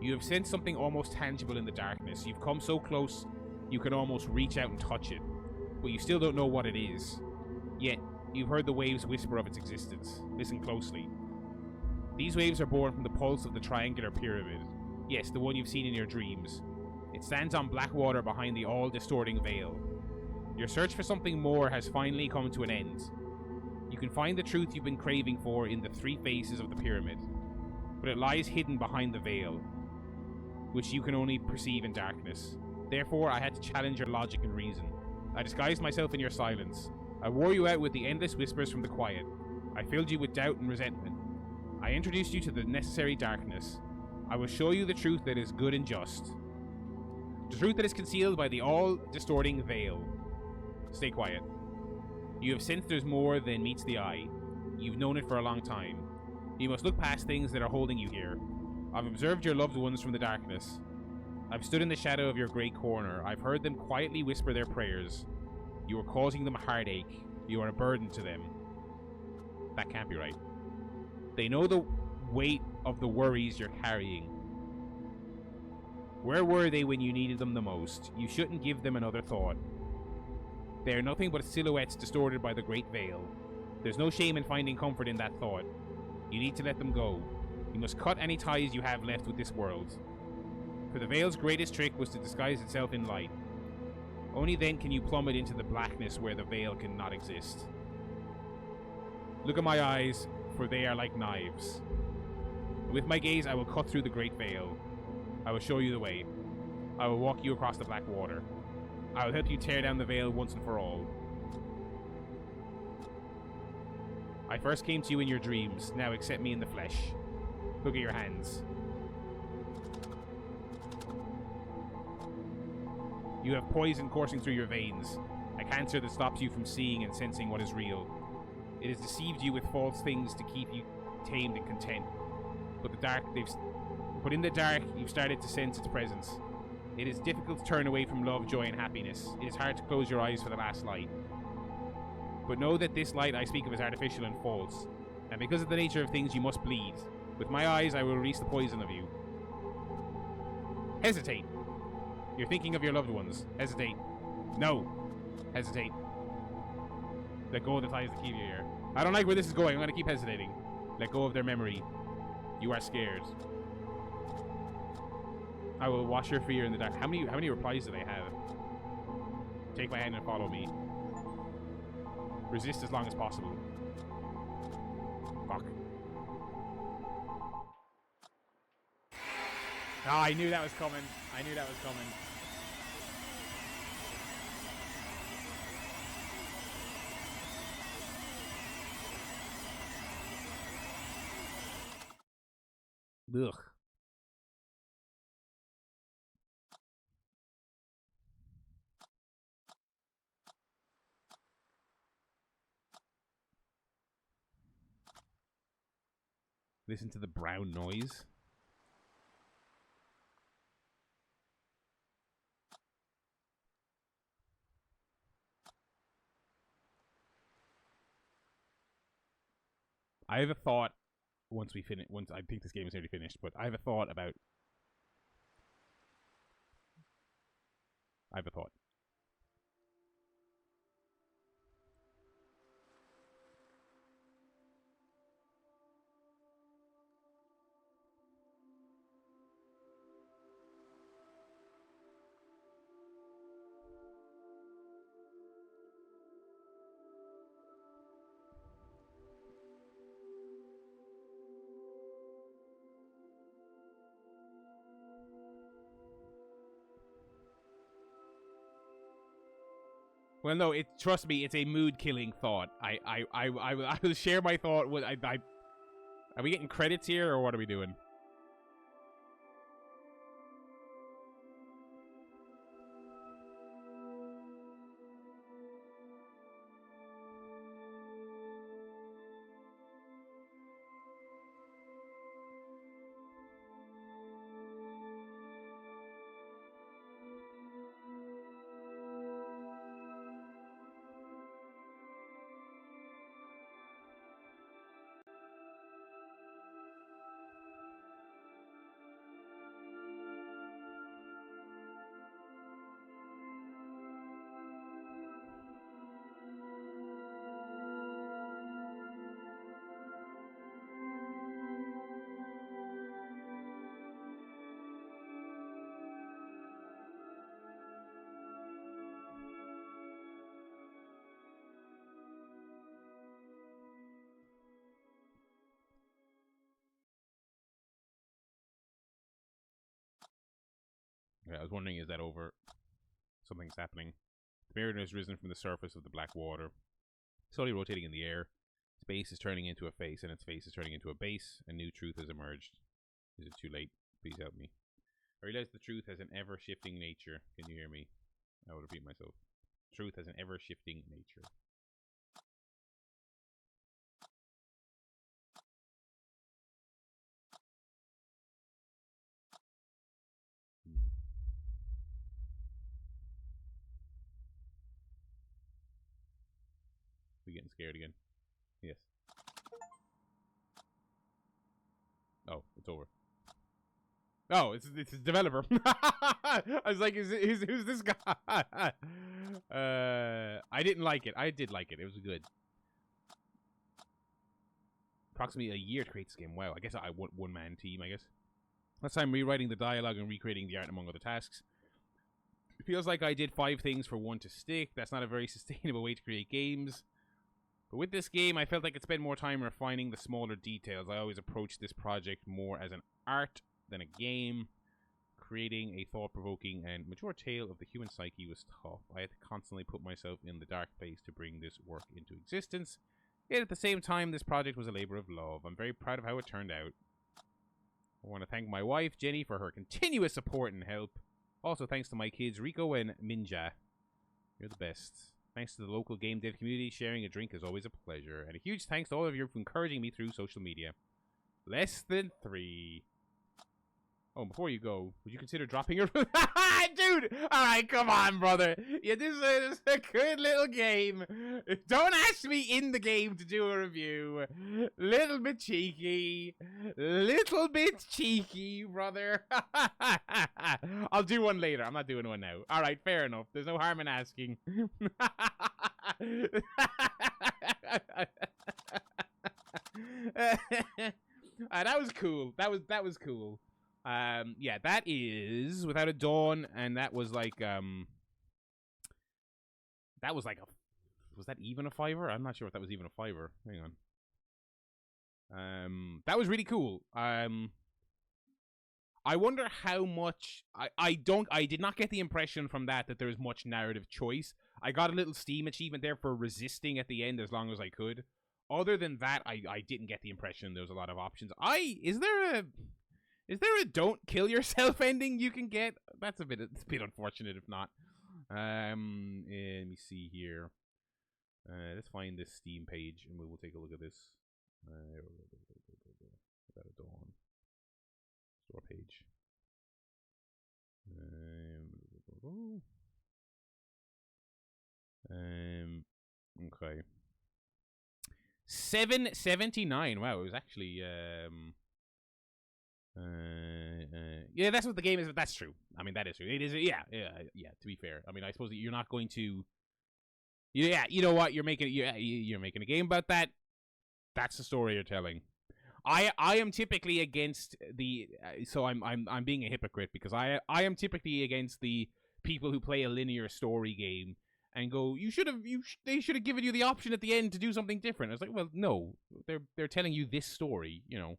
A: You have sensed something almost tangible in the darkness. You've come so close you can almost reach out and touch it, but you still don't know what it is. Yet, you've heard the waves whisper of its existence. Listen closely. These waves are born from the pulse of the triangular pyramid. Yes, the one you've seen in your dreams. It stands on black water behind the all-distorting veil. Your search for something more has finally come to an end. You can find the truth you've been craving for in the three faces of the pyramid, but it lies hidden behind the veil, which you can only perceive in darkness. Therefore, I had to challenge your logic and reason. I disguised myself in your silence. I wore you out with the endless whispers from the quiet. I filled you with doubt and resentment. I introduced you to the necessary darkness. I will show you the truth that is good and just. The truth that is concealed by the all-distorting veil. Stay quiet. You have sensed there's more than meets the eye. You've known it for a long time. You must look past things that are holding you here. I've observed your loved ones from the darkness. I've stood in the shadow of your great corner. I've heard them quietly whisper their prayers. You are causing them heartache. You are a burden to them. That can't be right. They know the weight of the worries you're carrying. Where were they when you needed them the most? You shouldn't give them another thought. They are nothing but silhouettes distorted by the great veil. There's no shame in finding comfort in that thought. You need to let them go. You must cut any ties you have left with this world. For the veil's greatest trick was to disguise itself in light. Only then can you plummet into the blackness where the veil cannot exist. Look at my eyes, for they are like knives. With my gaze I will cut through the great veil. I will show you the way. I will walk you across the black water. I will help you tear down the veil once and for all. I first came to you in your dreams. Now accept me in the flesh. Look at your hands. You have poison coursing through your veins. A cancer that stops you from seeing and sensing what is real. It has deceived you with false things to keep you tamed and content. But in the dark, you've started to sense its presence. It is difficult to turn away from love, joy, and happiness. It is hard to close your eyes for the last light. But know that this light I speak of is artificial and false. And because of the nature of things, you must bleed. With my eyes, I will release the poison of you. Hesitate. You're thinking of your loved ones. Hesitate. No. Hesitate. Let go of the ties that keep you here. I don't like where this is going. I'm going to keep hesitating. Let go of their memory. You are scared. I will wash your fear in the dark. How many replies do they have? Take my hand and follow me. Resist as long as possible. Fuck. Oh, I knew that was coming. I knew that was coming. Ugh. Listen to the brown noise. I have a thought once we finish. Once I think this game is nearly finished, but I have a thought about. I have a thought. Well, no, trust me, it's a mood-killing thought. I will share my thought with. Are we getting credits here, or what are we doing? Yeah, I was wondering, is that over? Something's happening. The mariner has risen from the surface of the black water, slowly rotating in the air. Its base is turning into a face, and its face is turning into a base. A new truth has emerged. Is it too late? Please help me. I realize the truth has an ever-shifting nature. Can you hear me? I will repeat myself. Truth has an ever-shifting nature. We getting scared again? Yes. Oh, it's over. Oh, it's a developer. I was like, who's this guy? I didn't like it. I did like it. It was good. Approximately a year to create this game. Wow, I guess I one-man team, I guess. Last time rewriting the dialogue and recreating the art among other tasks. It feels like I did 5 things for one to stick. That's not a very sustainable way to create games. But with this game, I felt I could spend more time refining the smaller details. I always approached this project more as an art than a game. Creating a thought-provoking and mature tale of the human psyche was tough. I had to constantly put myself in the dark place to bring this work into existence. Yet at the same time, this project was a labor of love. I'm very proud of how it turned out. I want to thank my wife, Jenny, for her continuous support and help. Also, thanks to my kids, Rico and Minja. You're the best. Thanks to the local game dev community, sharing a drink is always a pleasure. And a huge thanks to all of you for encouraging me through social media. Less than 3. Oh, before you go, would you consider dropping your... Dude! Alright, come on, brother. Yeah, this is a good little game. Don't ask me in the game to do a review. Little bit cheeky. Little bit cheeky, brother. I'll do one later. I'm not doing one now. Alright, fair enough. There's no harm in asking. That was cool. That was cool. Yeah, that is Without a Dawn, and that was like was that even a $5? I'm not sure if that was even a $5. Hang on. That was really cool. I wonder how much I did not get the impression from that there was much narrative choice. I got a little Steam achievement there for resisting at the end as long as I could. Other than that, I didn't get the impression there was a lot of options. Is there a don't kill yourself ending you can get? That's a bit unfortunate if not. Let me see here. Let's find this Steam page and we will take a look at this. Without a Dawn. Store page. Okay. 7.79. Wow, it was actually yeah, that's what the game is. But that's true. I mean, that is true. It is. Yeah. To be fair, I mean, I suppose you're not going to. Yeah, you know what? You're making a game about that. That's the story you're telling. I am typically against the. So I'm being a hypocrite because I am typically against the people who play a linear story game and go, they should have given you the option at the end to do something different. I was like, well, no, they're telling you this story, you know.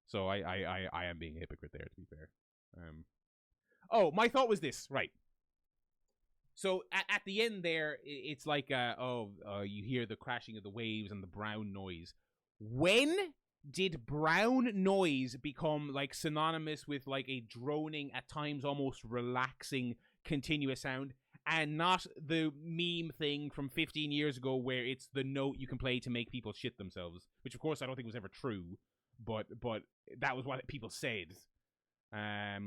A: So I am being a hypocrite there, to be fair. Oh, my thought was this, right. So at the end there, it's like, you hear the crashing of the waves and the brown noise. When did brown noise become like synonymous with like a droning, at times almost relaxing, continuous sound, and not the meme thing from 15 years ago where it's the note you can play to make people shit themselves, which of course I don't think was ever true. But that was what people said. I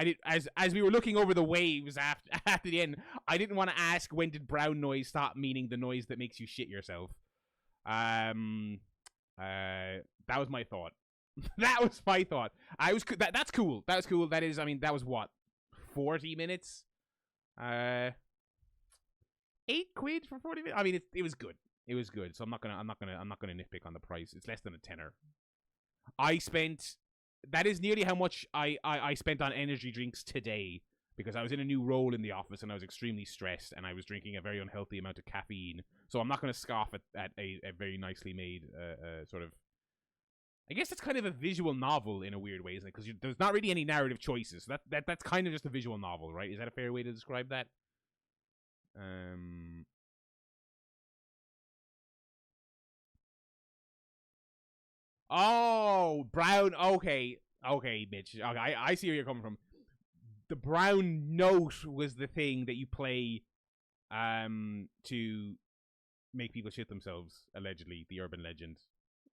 A: didn't as we were looking over the waves after the end, I didn't want to ask when did brown noise stop meaning the noise that makes you shit yourself. That was my thought. That was my thought. That's cool. That was cool. That is, I mean, that was what, 40 minutes. £8 for 40 minutes. I mean, it was good. It was good, so I'm not gonna nitpick on the price. It's less than a tenner. That is nearly how much I spent on energy drinks today because I was in a new role in the office and I was extremely stressed and I was drinking a very unhealthy amount of caffeine. So I'm not gonna scoff at a very nicely made sort of. I guess it's kind of a visual novel in a weird way, isn't it? Because there's not really any narrative choices. That's kind of just a visual novel, right? Is that a fair way to describe that? Oh, brown. Okay, Mitch. Okay, I see where you're coming from. The brown note was the thing that you play, to make people shit themselves. Allegedly, the urban legend,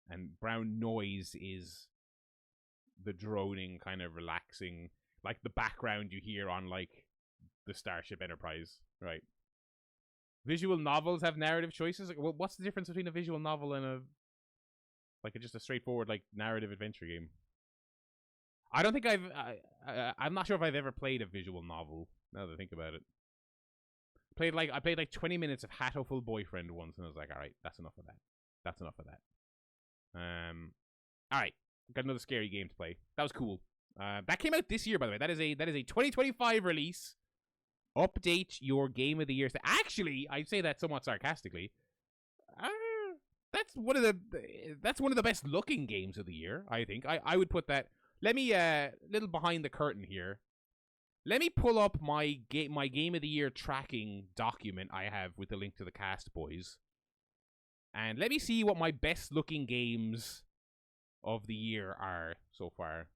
A: and brown noise is the droning, kind of relaxing, like the background you hear on like the Starship Enterprise, right? Visual novels have narrative choices. Like, well, what's the difference between a visual novel and just a straightforward like narrative adventure game? I don't think I'm not sure if I've ever played a visual novel. Now that I think about it, I played like 20 minutes of Hatoful Boyfriend once, and I was like, all right, that's enough of that. That's enough of that. All right, got another scary game to play. That was cool. That came out this year, by the way. That is a 2025 release. Update your game of the year. Actually, I say that somewhat sarcastically. That's one of the best looking games of the year, I think. I would put that. Let me little behind the curtain here. Let me pull up my game of the year tracking document I have with the link to the cast, boys. And let me see what my best looking games of the year are so far.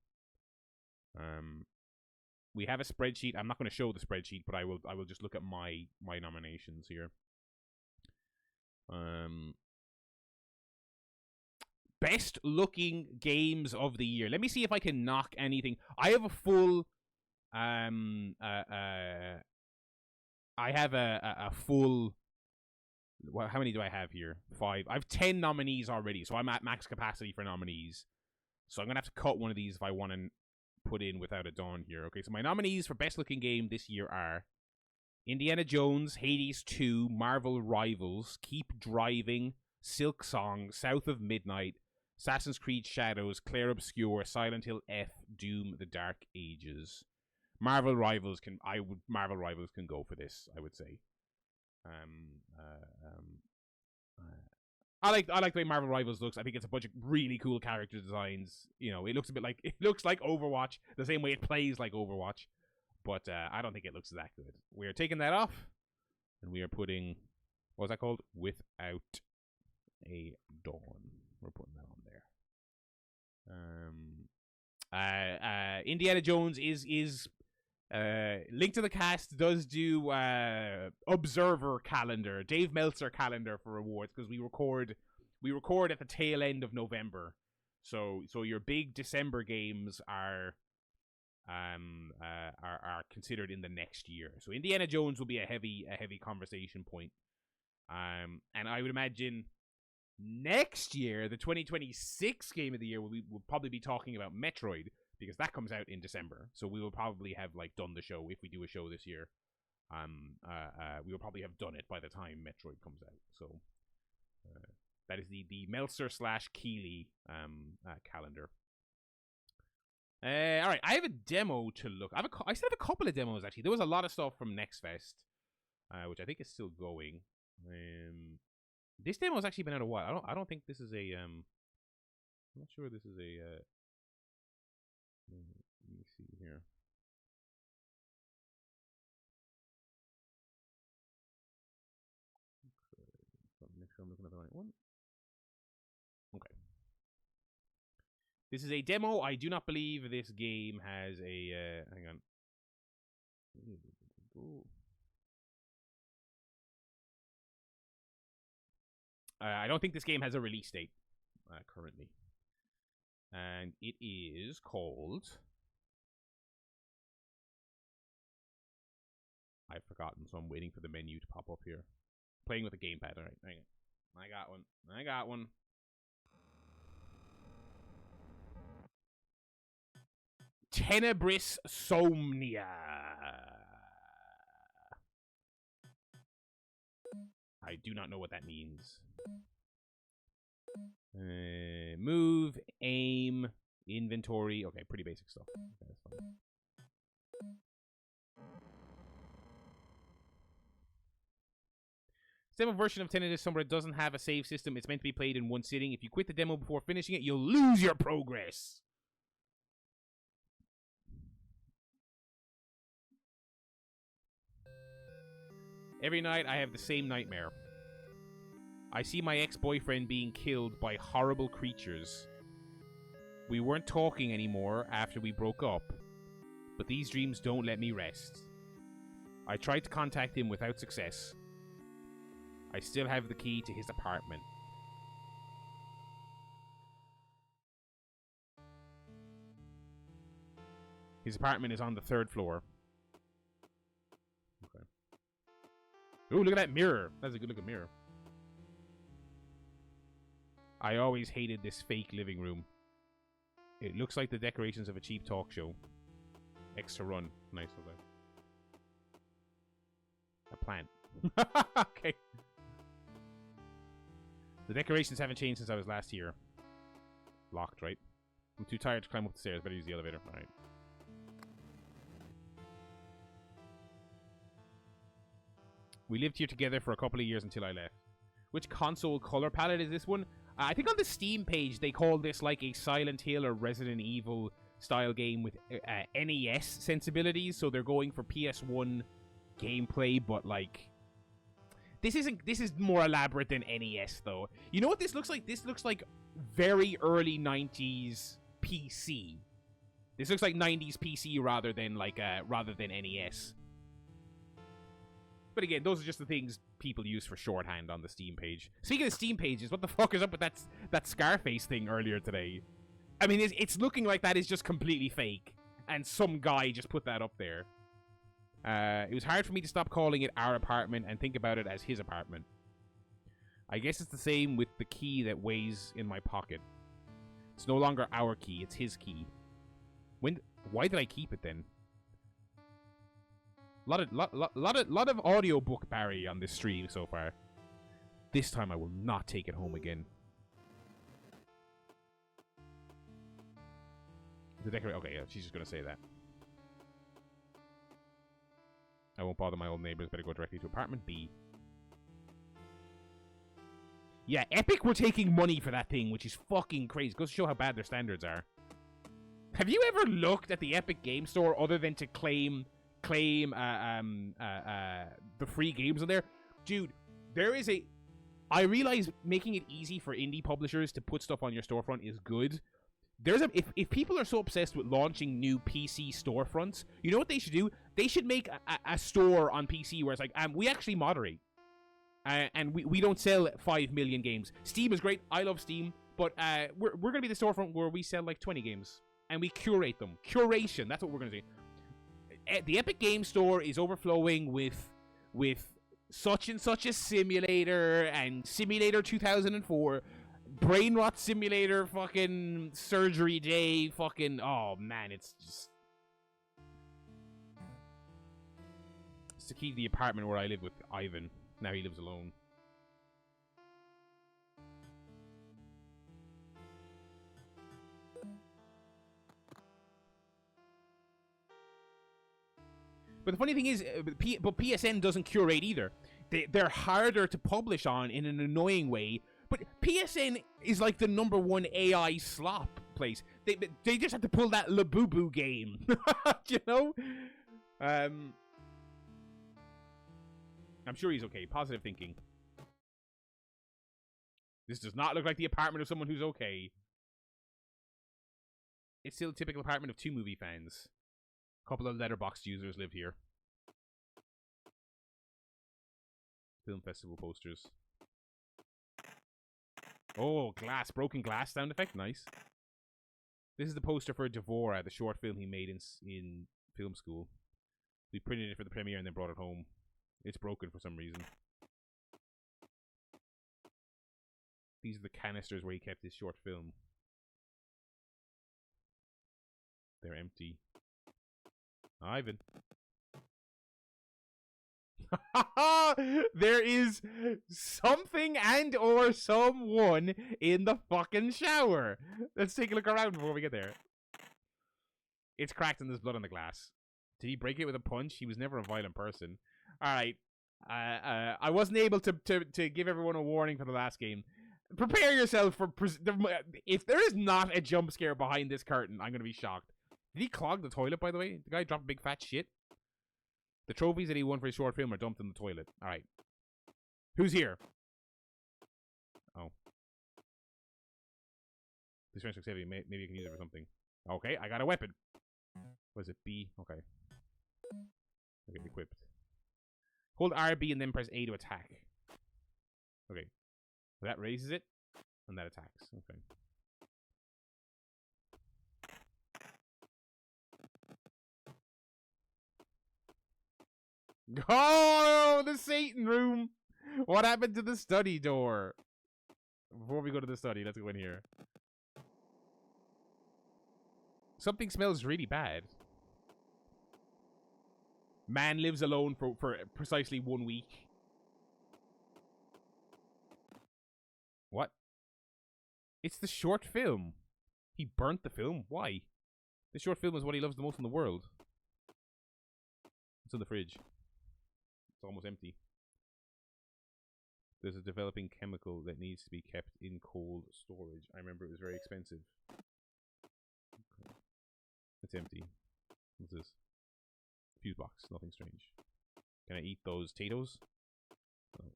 A: We have a spreadsheet. I'm not going to show the spreadsheet, but I will just look at my nominations here. Best looking games of the year. Let me see if I can knock anything. I have a full I have a full. Well, how many do I have here? 5. I have 10 nominees already, so I'm at max capacity for nominees. So I'm gonna have to cut one of these if I want to put in Without a Dawn here. Okay, so my nominees for best looking game this year are Indiana Jones, Hades 2, Marvel Rivals, Keep Driving, Silk Song, South of Midnight, Assassin's Creed Shadows, Clair Obscur, Silent Hill F, Doom: The Dark Ages. Marvel Rivals can go for this, I would say. I like the way Marvel Rivals looks. I think it's a bunch of really cool character designs. You know, it looks like Overwatch, the same way it plays like Overwatch. But I don't think it looks that good. We are taking that off, and we are putting, what was that called? Without a Dawn. We're putting that on there. Indiana Jones is Link to the Cast does do Observer calendar, Dave Meltzer calendar for awards, because we record at the tail end of November, so your big December games are considered in the next year. So Indiana Jones will be a heavy conversation point, and I would imagine next year, the 2026 game of the year, we'll probably be talking about Metroid, because that comes out in December. So we will probably have done the show, if we do a show this year. We will probably have done it by the time Metroid comes out. So that is the Meltzer / Keeley calendar. All right, I have a demo to look. I still have a couple of demos actually. There was a lot of stuff from Next Fest, which I think is still going. This demo has actually been out a while. I don't think this is a I'm not sure this is a let me see here. Okay. Make sure I'm looking at the right one. Okay. This is a demo. I do not believe this game has a hang on. I don't think this game has a release date currently. And it is called... I've forgotten, so I'm waiting for the menu to pop up here. Playing with a gamepad. Alright, hang on. I got one. Tenebris Somnia. I do not know what that means. Move, aim, inventory. Okay, pretty basic stuff. Okay, that's fine. Demo version of Tenebris Somia doesn't have a save system. It's meant to be played in one sitting. If you quit the demo before finishing it, you'll lose your progress. Every night I have the same nightmare. I see my ex-boyfriend being killed by horrible creatures. We weren't talking anymore after we broke up, but these dreams don't let me rest. I tried to contact him without success. I still have the key to his apartment. His apartment is on the 3rd floor. Okay. Ooh, look at that mirror. That's a good looking mirror. I always hated this fake living room. It looks like the decorations of a cheap talk show. Extra run. Nice. Okay. A plant. Okay. The decorations haven't changed since I was last here. Locked, right? I'm too tired to climb up the stairs. Better use the elevator. Alright. We lived here together for a couple of years until I left. Which console color palette is this one? I think on the Steam page they call this like a Silent Hill or Resident Evil style game with NES sensibilities. So they're going for PS1 gameplay, but like... This isn't. This is more elaborate than NES, though. You know what this looks like? This looks like very early 90s PC. This looks like 90s PC rather than NES. But again, those are just the things people use for shorthand on the Steam page. Speaking of Steam pages, what the fuck is up with that Scarface thing earlier today? I mean, it's looking like that is just completely fake, and some guy just put that up there. It was hard for me to stop calling it our apartment and think about it as his apartment. I guess it's the same with the key that weighs in my pocket. It's no longer our key, it's his key. Why did I keep it then? Lot of audiobook Barry on this stream so far. This time I will not take it home again. The decorator. Okay, yeah, she's just gonna say that. I won't bother my old neighbors. Better go directly to apartment B. Yeah, Epic were taking money for that thing, which is fucking crazy. Goes to show how bad their standards are. Have you ever looked at the Epic Game Store other than to claim the free games on there? Dude, there is a... I realize making it easy for indie publishers to put stuff on your storefront is good. There's a... If people are so obsessed with launching new PC storefronts, you know what they should do? They should make a store on PC where it's like, we actually moderate. And we don't sell 5 million games. Steam is great. I love Steam. But we're going to be the storefront where we sell like 20 games. And we curate them. Curation. That's what we're going to do. The Epic Game Store is overflowing with such and such a simulator and Simulator 2004, Brain Rot Simulator, fucking Surgery Day, fucking... Oh, man, it's just... It's the key to the apartment where I live with Ivan. Now he lives alone. But the funny thing is, but PSN doesn't curate either. They're harder to publish on in an annoying way. But PSN is like the #1 AI slop place. They just have to pull that Labubu game, you know. I'm sure he's okay. Positive thinking. This does not look like the apartment of someone who's okay. It's still a typical apartment of 2 movie fans. A couple of Letterboxd users live here. Film festival posters. Oh, glass. Broken glass sound effect. Nice. This is the poster for Devora, the short film he made in film school. We printed it for the premiere and then brought it home. It's broken for some reason. These are the canisters where he kept his short film. They're empty. Ivan. There is something and or someone in the fucking shower. Let's take a look around before we get there. It's cracked and there's blood on the glass. Did he break it with a punch? He was never a violent person. Alright. I wasn't able to give everyone a warning for the last game. Prepare yourself for... If there is not a jump scare behind this curtain, I'm going to be shocked. Did he clog the toilet, by the way? The guy dropped big fat shit. The trophies that he won for his short film are dumped in the toilet. Alright. Who's here? Oh. This wrench looks heavy. Maybe you can use it for something. Okay, I got a weapon. What is it? B? Okay. Okay, equipped. Hold RB and then press A to attack. Okay. That raises it, and that attacks. Okay. Oh, the Satan room! What happened to the study door? Before we go to the study, let's go in here. Something smells really bad. Man lives alone for precisely 1 week. What? It's the short film. He burnt the film? Why? The short film is what he loves the most in the world. It's in the fridge. It's almost empty. There's a developing chemical that needs to be kept in cold storage. I remember it was very expensive. Okay. It's empty. What's this? Fuse box. Nothing strange. Can I eat those potatoes? Oh.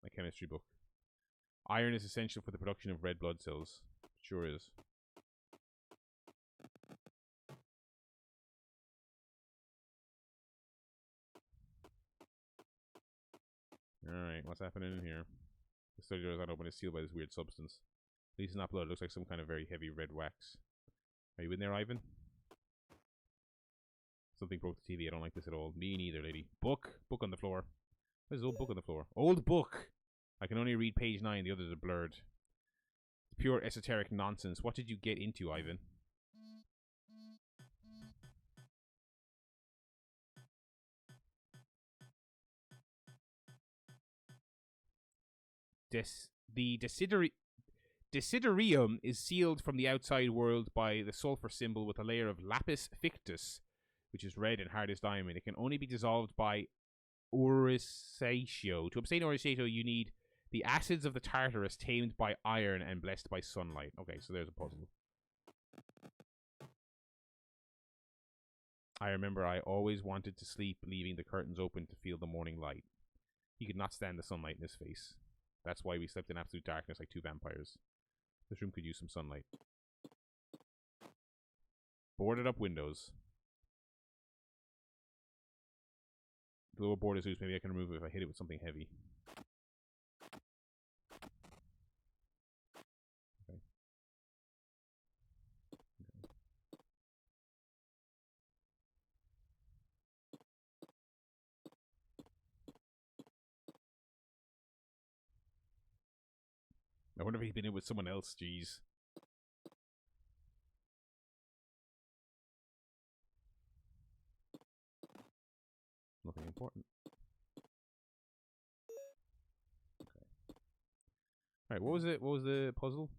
A: a chemistry book. Iron is essential for the production of red blood cells. Sure is. Alright, what's happening in here? The study door is not open. It's sealed by this weird substance. At least it's not blood. It looks like some kind of very heavy red wax. Are you in there, Ivan? Something broke the TV. I don't like this at all. Me neither, lady. Book. Book on the floor. There's an old book on the floor. Old book! I can only read page 9. The others are blurred. It's pure esoteric nonsense. What did you get into, Ivan? The desiderium is sealed from the outside world by the sulfur symbol with a layer of lapis fictus, which is red and hard as diamond. It can only be dissolved by Oricatio. To obtain Oricatio, you need the acids of the Tartarus tamed by iron and blessed by sunlight. Okay, so there's a puzzle. I remember I always wanted to sleep, leaving the curtains open to feel the morning light. He could not stand the sunlight in his face. That's why we slept in absolute darkness like two vampires. This room could use some sunlight. Boarded up windows. The lower board is loose. Maybe I can remove it if I hit it with something heavy. Okay. I wonder if he's been in with someone else. Jeez. Nothing important. Okay. Alright, what was it? What was the puzzle?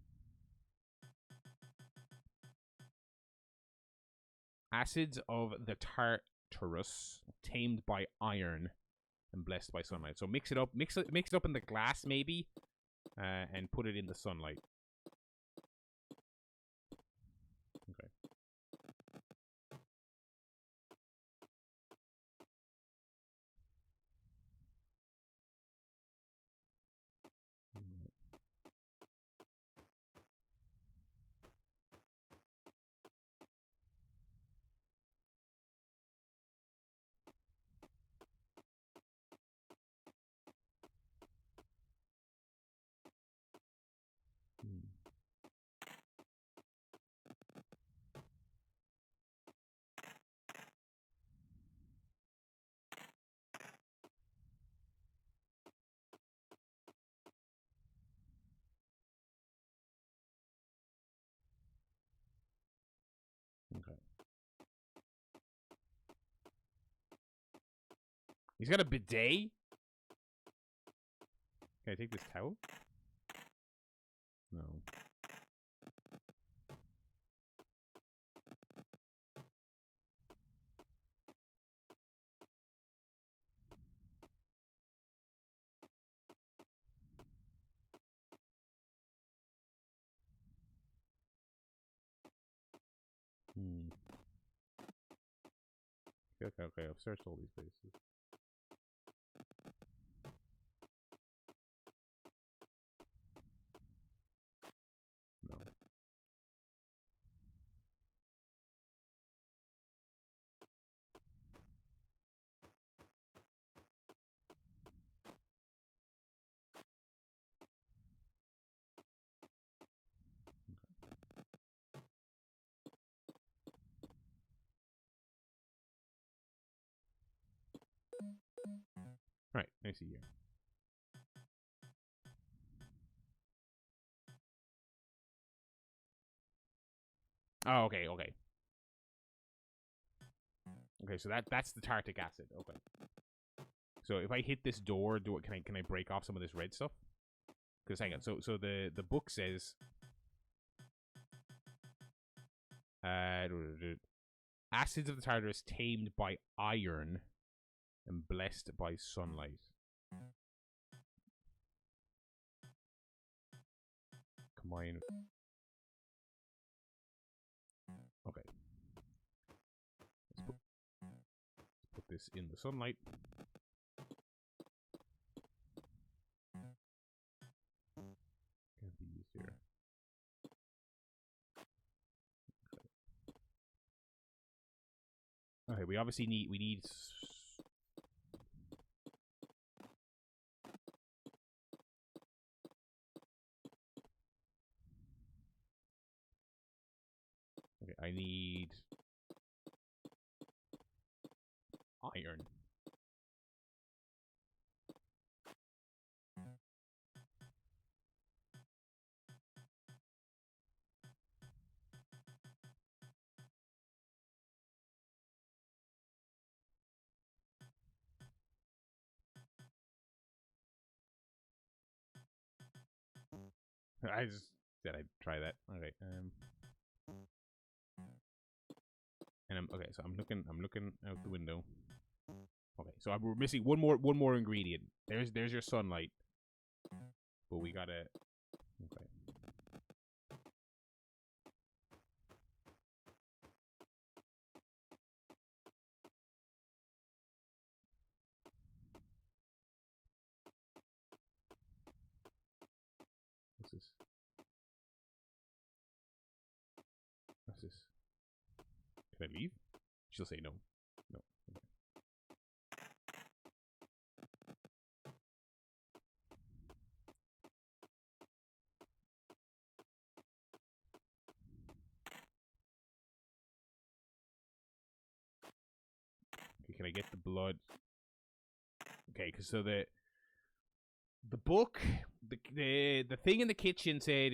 A: Acids of the Tartarus, tamed by iron and blessed by sunlight. So mix it up. Mix it up in the glass, maybe, and put it in the sunlight. Okay. Okay. He's got a bidet? Can I take this towel? No. Okay. I've searched all these places. No. Alright, I see here. Oh, okay. Okay, so that's the tartic acid. Okay. So if I hit this door, can I break off some of this red stuff? Because hang on, so the book says acids of the Tartarus tamed by iron and blessed by sunlight. Combine. Okay. Let's put this in the sunlight. we obviously need. Okay, I need iron. I just said I'd try that. Okay. And okay. So I'm looking out the window. Okay. So we're missing one more ingredient. There's your sunlight. But we gotta. Okay. What's this? What's this? Can I leave? She'll say no. No. Okay. Okay, can I get the blood? Okay, cause so the book, the thing in the kitchen said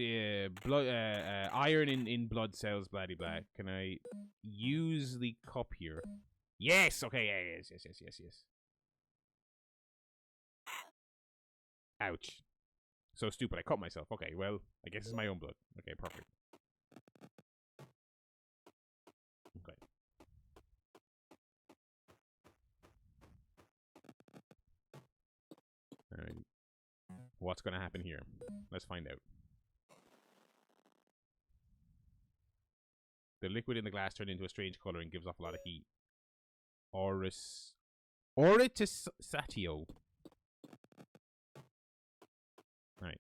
A: blood, iron in blood cells, blah blah. Can I use the cup here? Yes. Okay. Yeah, yes. Ouch. So stupid. I cut myself. Okay. Well, I guess it's my own blood. Okay. Perfect. Okay. All right. What's gonna happen here? Let's find out. The liquid in the glass turned into a strange color and gives off a lot of heat. Oritisatio. Right.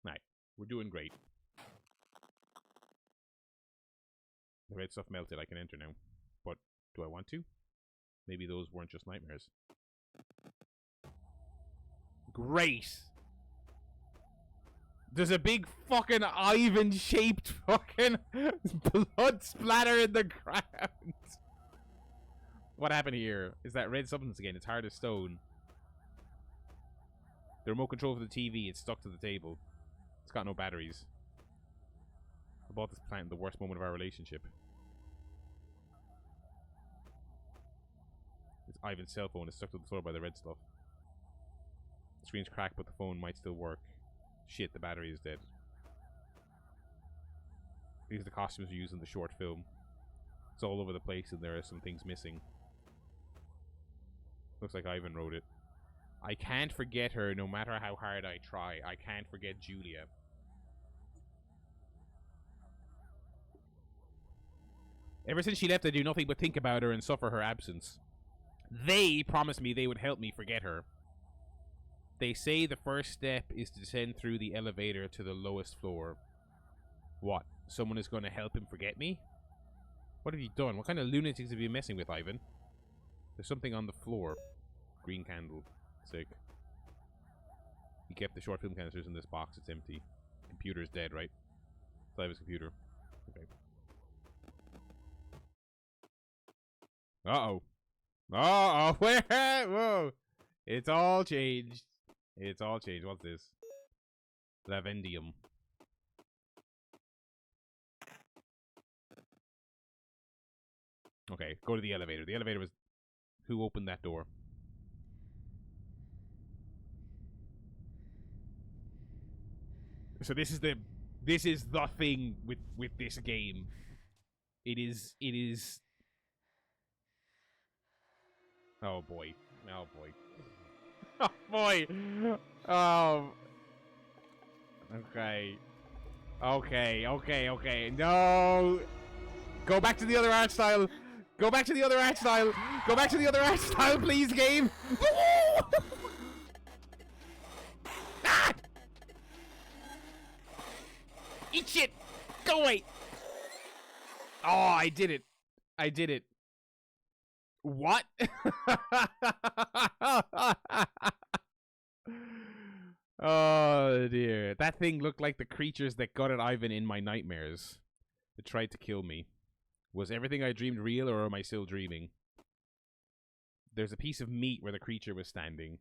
A: Right. We're doing great. The red stuff melted. I can enter now. But do I want to? Maybe those weren't just nightmares. Great! There's a big fucking Ivan-shaped fucking blood splatter in the ground. What happened here? Is that red substance again? It's hard as stone. The remote control for the TV, it's stuck to the table. It's got no batteries. I bought this plant in the worst moment of our relationship. It's Ivan's cell phone is stuck to the floor by the red stuff. The screen's cracked, but the phone might still work. Shit, the battery is dead. These are the costumes we used in the short film. It's all over the place and there are some things missing. Looks like Ivan wrote it. I can't forget her no matter how hard I try. I can't forget Julia. Ever since she left, I do nothing but think about her and suffer her absence. They promised me they would help me forget her. They say the first step is to descend through the elevator to the lowest floor. What? Someone is going to help him forget me? What have you done? What kind of lunatics have you been messing with, Ivan? There's something on the floor. Green candle. Sick. He kept the short film canisters in this box. It's empty. Computer's dead, right? It's Ivan's computer. Okay. Uh-oh. Uh-oh. Where? Whoa. It's all changed. It's all changed. What's this? Lavendium. Okay, go to the elevator. The elevator was... Who opened that door? So this is the thing with this game. It is... Oh boy. Oh boy. Oh boy. Oh. Okay. Okay. No. Go back to the other art style. Go back to the other art style. Go back to the other art style, please, game. Ah! Eat shit. Go away. Oh, I did it. I did it. What? Oh, dear. That thing looked like the creatures that got at Ivan in my nightmares. It tried to kill me. Was everything I dreamed real, or am I still dreaming? There's a piece of meat where the creature was standing.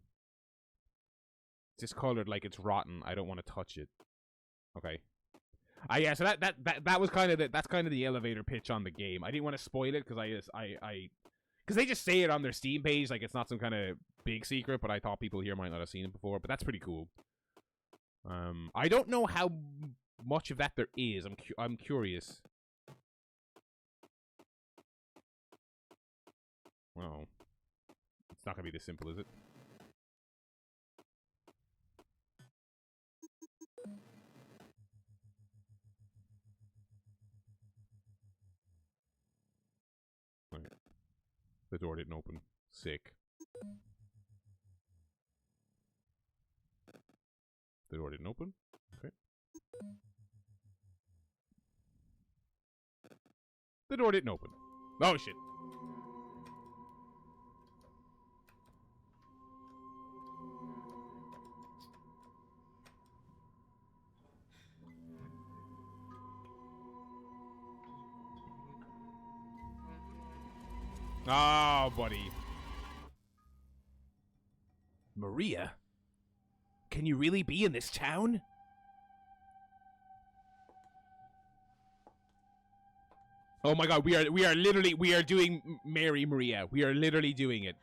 A: It's discolored like it's rotten. I don't want to touch it. Okay. Yeah, so that was kind of that's kind of the elevator pitch on the game. I didn't want to spoil it because because they just say it on their Steam page like it's not some kind of big secret, but I thought people here might not have seen it before. But that's pretty cool. I don't know how much of that there is. I'm curious. Oh, it's not gonna be this simple, is it? Right. The door didn't open. Sick. The door didn't open. Okay. The door didn't open. Oh, shit. Oh, buddy. Maria? Can you really be in this town? Oh my god, we are doing Mary Maria. We are literally doing it.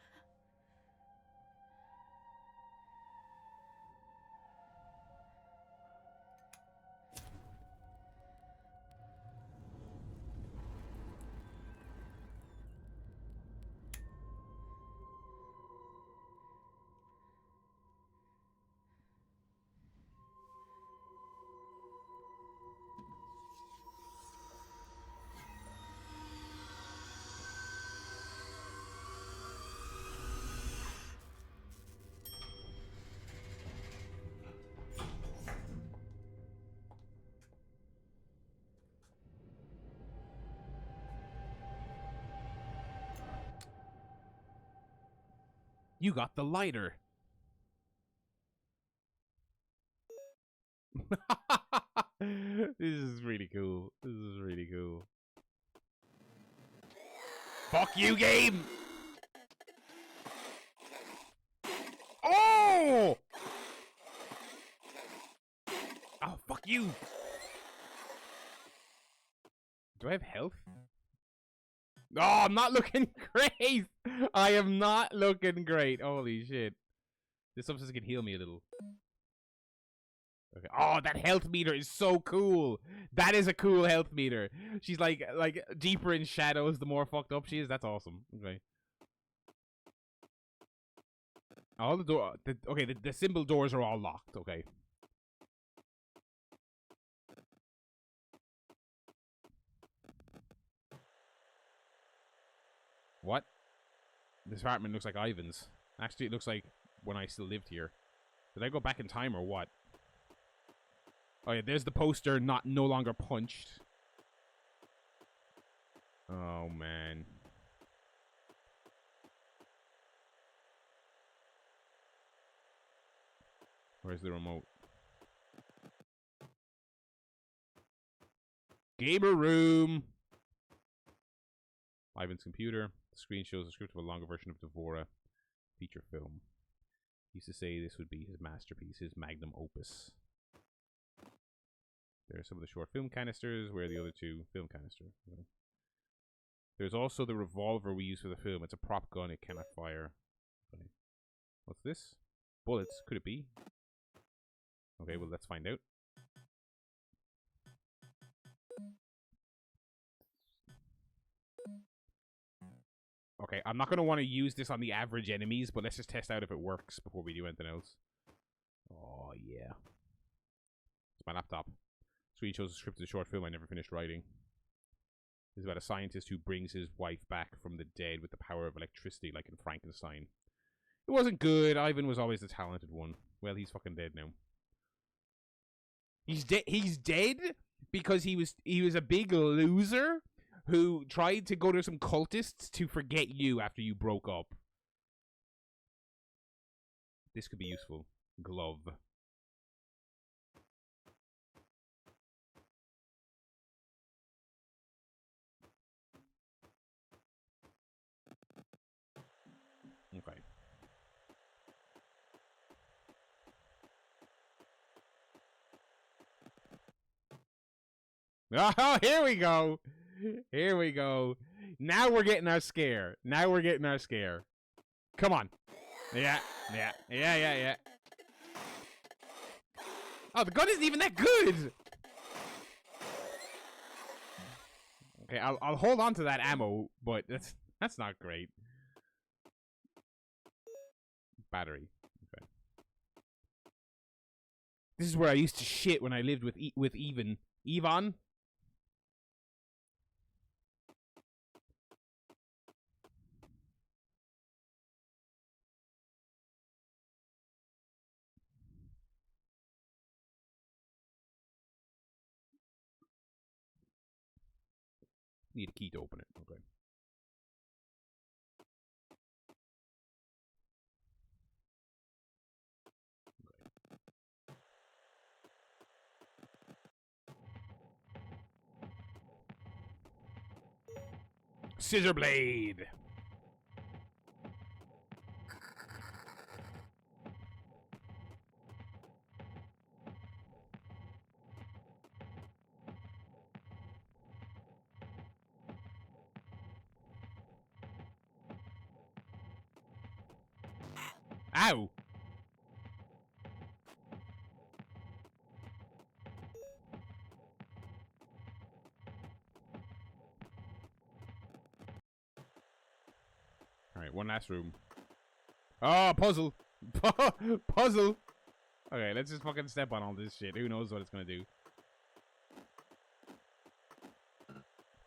A: You got the lighter. This is really cool. This is really cool. Fuck you, game! Oh! Oh, fuck you! Do I have health? Oh, I'm not looking great! I am not looking great. Holy shit. This substance can heal me a little. Okay. Oh, that health meter is so cool. That is a cool health meter. She's like deeper in shadows the more fucked up she is. That's awesome. Okay. All the door. Okay, the symbol doors are all locked. Okay. What? This apartment looks like Ivan's. Actually, it looks like when I still lived here. Did I go back in time or what? Oh yeah, there's the poster, no longer punched. Oh man. Where's the remote? Gamer room. Ivan's computer. The screen shows a script of a longer version of Devora feature film. He used to say this would be his masterpiece, his magnum opus. There are some of the short film canisters. Where are the other two? Film canister. Okay. There's also the revolver we use for the film. It's a prop gun. It cannot fire. Okay. What's this? Bullets. Could it be? Okay, well, let's find out. Okay, I'm not going to want to use this on the average enemies, but let's just test out if it works before we do anything else. Oh, yeah. It's my laptop. Screen shows a script of the short film I never finished writing. It's about a scientist who brings his wife back from the dead with the power of electricity, like in Frankenstein. It wasn't good. Ivan was always the talented one. Well, he's fucking dead now. He's dead because he was a big loser who tried to go to some cultists to forget you after you broke up. This could be useful. Glove. Okay. Oh, here we go. Here we go. Now we're getting our scare. Now we're getting our scare. Come on. Yeah. Oh, the gun isn't even that good. Okay, I'll hold on to that ammo, but that's not great. Battery. Okay. This is where I used to shit when I lived with Yvonne. Need a key to open it. Okay. Scissor blade. Ow. Alright, one last room. Oh, puzzle. Puzzle. Okay, let's just fucking step on all this shit. Who knows what it's gonna do?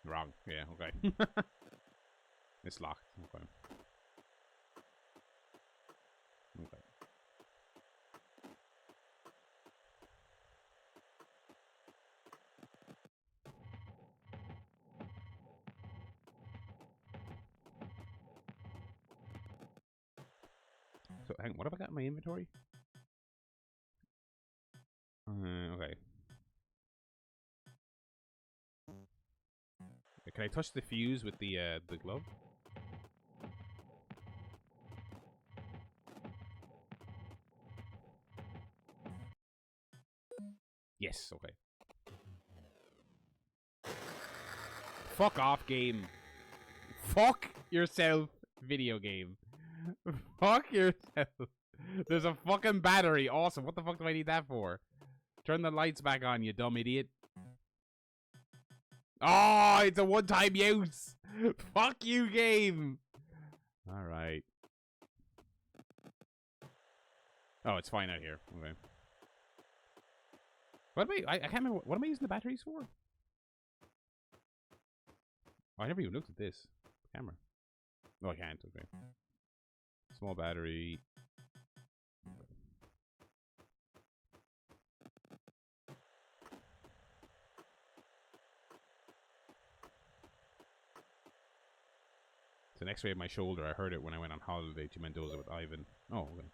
A: Wrong. Yeah, okay. It's locked. Okay. Okay. So, hang on, what have I got in my inventory? Okay. Can I touch the fuse with the glove? Yes, okay. Fuck off, game. Fuck yourself, video game. Fuck yourself. There's a fucking battery. Awesome. What the fuck do I need that for? Turn the lights back on, you dumb idiot. Oh, it's a one-time use. Fuck you, game. All right. Oh, it's fine out here. Okay. What am I can't remember. What am I using the batteries for? Oh, I never even looked at this. Camera. No, I can't. Okay. Small battery. It's an X-ray of my shoulder. I heard it when I went on holiday to Mendoza with Ivan. Oh, okay.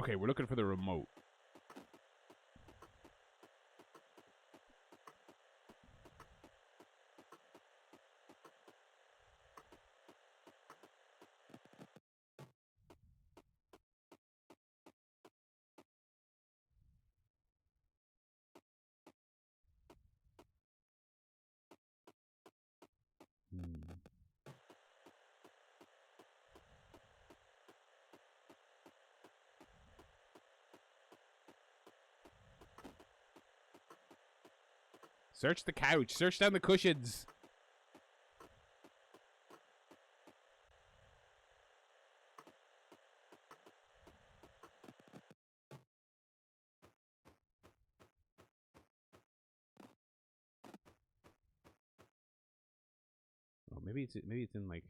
A: Okay, we're looking for the remote. Search the couch. Search down the cushions. Oh, maybe it's in like.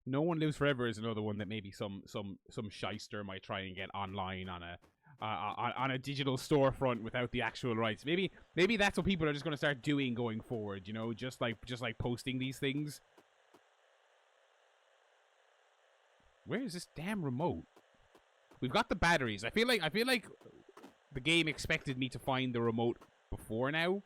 A: No One Lives Forever is another one that maybe some shyster might try and get online on a digital storefront without the actual rights. Maybe that's what people are just going to start doing going forward. You know, just like posting these things. Where is this damn remote? We've got the batteries. I feel like the game expected me to find the remote before now.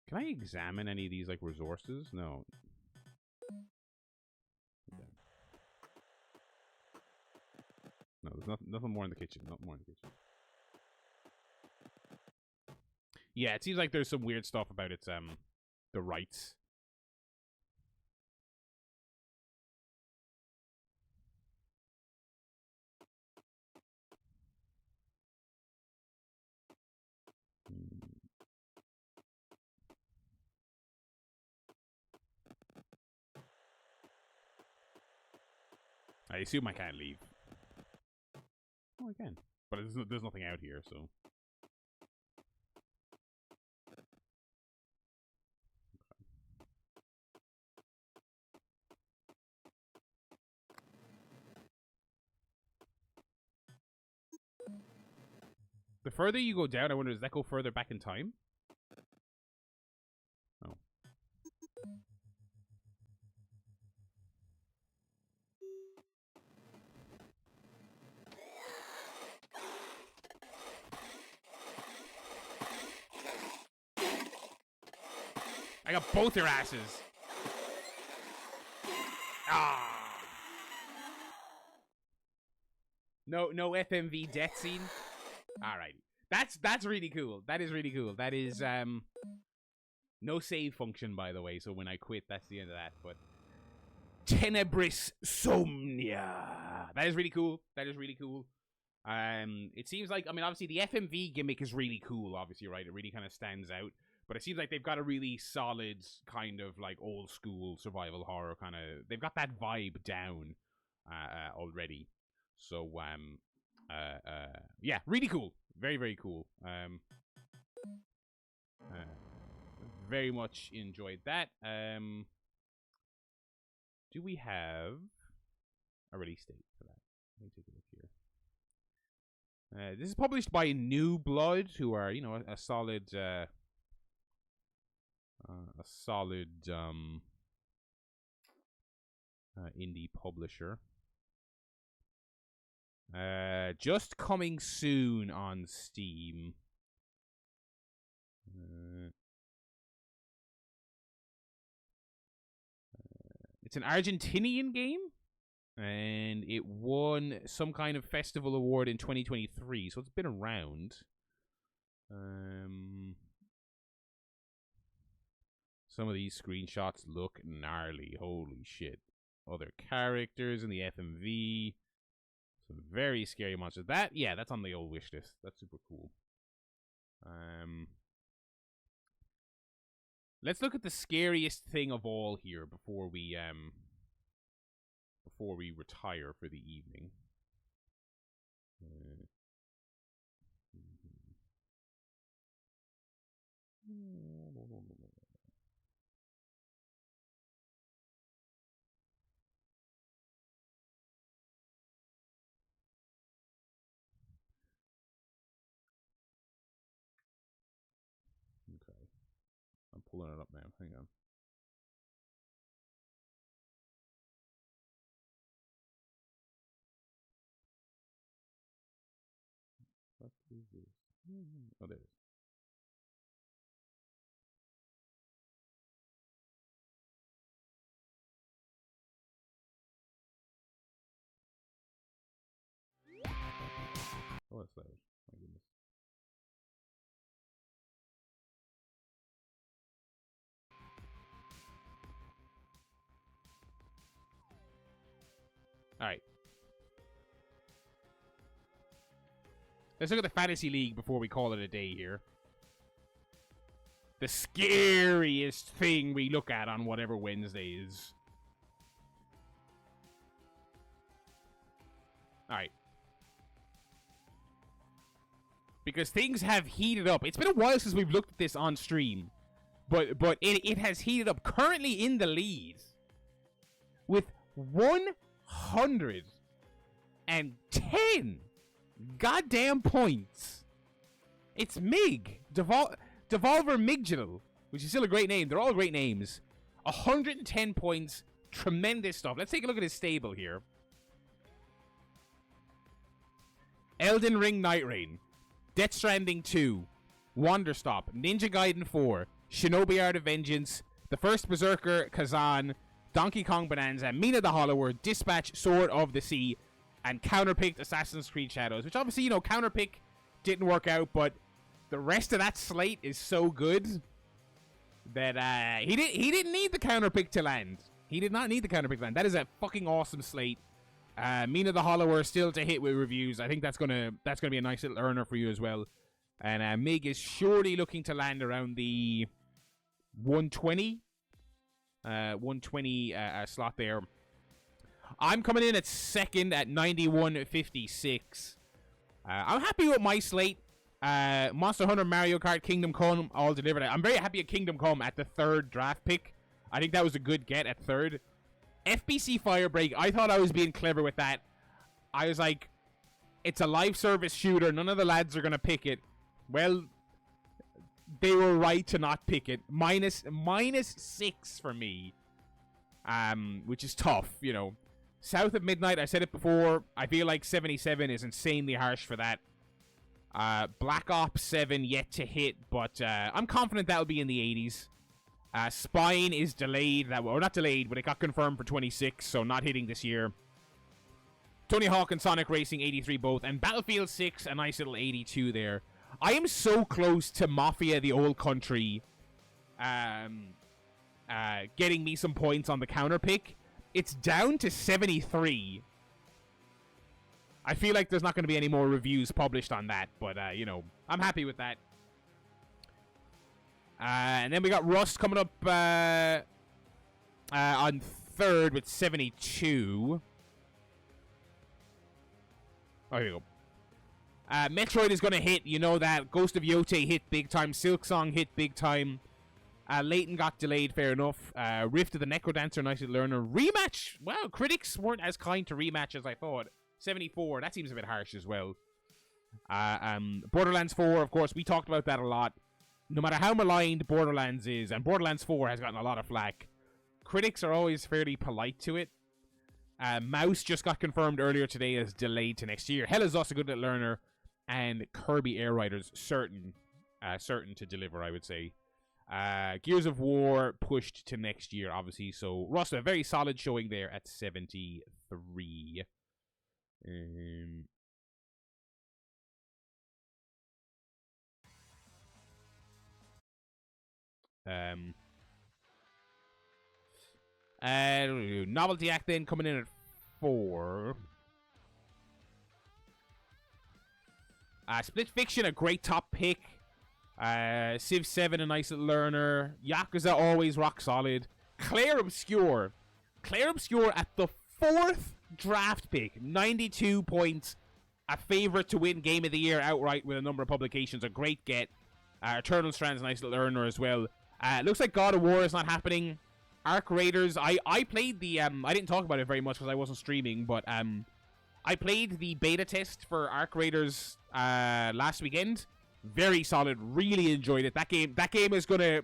A: Can I examine any of these, like, resources? No. Okay. No, there's nothing more in the kitchen. Nothing more in the kitchen. Yeah, it seems like there's some weird stuff about its, the rights. I assume I can't leave. Oh, I can. But there's nothing out here, so. The further you go down, I wonder, does that go further back in time? Oh. I got both your asses. Ah. No FMV death scene. Alrighty. That's really cool. That is really cool. That is no save function, by the way, so when I quit, that's the end of that. But Tenebris Somnia. That is really cool. That is really cool. It seems like, I mean, obviously the FMV gimmick is really cool, obviously, right? It really kind of stands out. But it seems like they've got a really solid kind of like old school survival horror kind of, they've got that vibe down already. So yeah, really cool. Very, very cool. Very much enjoyed that. Do we have a release date for that? Let me take a look here. This is published by New Blood, who are, you know, a solid indie publisher. Just coming soon on Steam. It's an Argentinian game, and it won some kind of festival award in 2023, so it's been around. Some of these screenshots look gnarly. Holy shit. Other characters in the FMV. Some very scary monsters. That, yeah, that's on the old wish list. That's super cool. Let's look at the scariest thing of all here before we retire for the evening. Okay. I'm pulling it up now. Hang on. What is this? Oh, there it is. Oh, that's loud. My goodness. Alright. Let's look at the Fantasy League before we call it a day here. The scariest thing we look at on whatever Wednesday is. Alright. Because things have heated up. It's been a while since we've looked at this on stream. But it has heated up. Currently in the lead. With 110 goddamn points. It's Mig. Devolver Migdal, which is still a great name. They're all great names. 110 points. Tremendous stuff. Let's take a look at his stable here. Elden Ring Night Rain. Death Stranding 2. Wanderstop. Ninja Gaiden 4. Shinobi Art of Vengeance. The First Berserker Kazan. Donkey Kong Bonanza. Mina the Hollower. Dispatch Sword of the Sea. And counterpicked Assassin's Creed Shadows. Which obviously, you know, counterpick didn't work out, but the rest of that slate is so good that he didn't need the counterpick to land. He did not need the counterpick to land. That is a fucking awesome slate. Mina the Hollower still to hit with reviews. I think that's gonna be a nice little earner for you as well. And Mig is surely looking to land around the 120 slot there. I'm coming in at second at 91.56. I'm happy with my slate. Monster Hunter, Mario Kart, Kingdom Come all delivered. I'm very happy at Kingdom Come at the third draft pick. I think that was a good get at third. FBC Firebreak, I thought I was being clever with that. I was like, it's a live service shooter. None of the lads are going to pick it. Well, they were right to not pick it. Minus 6 for me. Which is tough, you know. South of Midnight, I said it before. I feel like 77 is insanely harsh for that. Black Ops 7 yet to hit, but I'm confident that'll be in the 80s. Spine is delayed. Or not delayed, but it got confirmed for 26, so not hitting this year. Tony Hawk and Sonic Racing, 83 both. And Battlefield 6, a nice little 82 there. I am so close to Mafia the Old Country getting me some points on the counter pick. It's down to 73. I feel like there's not going to be any more reviews published on that, but, you know, I'm happy with that. And then we got Rust coming up on third with 72. Oh, here we go. Metroid is going to hit, you know that. Ghost of Yote hit big time. Silksong hit big time. Leighton got delayed, fair enough. Rift of the Necrodancer, nice little learner. Rematch! Wow, critics weren't as kind to rematch as I thought. 74, that seems a bit harsh as well. Borderlands 4, of course, we talked about that a lot. No matter how maligned Borderlands is, and Borderlands 4 has gotten a lot of flack, critics are always fairly polite to it. Mouse just got confirmed earlier today as delayed to next year. Hell is also a good little learner. And Kirby Air Riders, certain to deliver, I would say. Gears of War pushed to next year, obviously. So, Ross, a very solid showing there at 73. Novelty Act then coming in at 4. Split Fiction, a great top pick. Civ 7, a nice little learner. Yakuza, always rock solid. Claire Obscure at the 4th draft pick. 92 points. A favorite to win Game of the Year outright with a number of publications. A great get. Eternal Strand's a nice little learner as well. Looks like God of War is not happening. Arc Raiders, I played the, I didn't talk about it very much because I wasn't streaming, but I played the beta test for Arc Raiders last weekend. Very solid, really enjoyed it. That game is going to,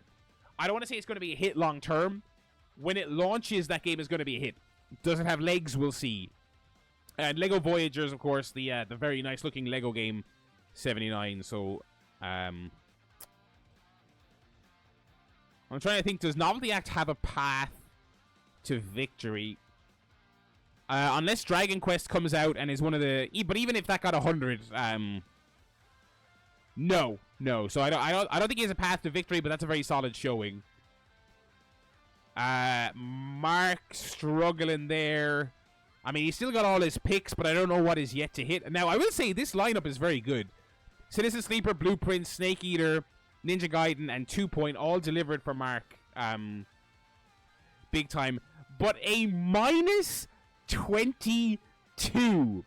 A: I don't want to say it's going to be a hit long term. When it launches, that game is going to be a hit. Does it have legs? We'll see. And Lego Voyagers, of course, the very nice looking Lego game, 79. So, I'm trying to think, does Novelty Act have a path to victory? Unless Dragon Quest comes out and is one of the... But even if that got 100, No. So I don't think he has a path to victory, but that's a very solid showing. Mark struggling there. I mean, he's still got all his picks, but I don't know what is yet to hit. Now, I will say this lineup is very good. Citizen Sleeper, Blueprint, Snake Eater, Ninja Gaiden, and 2 Point all delivered for Mark. Big time. But a minus 22.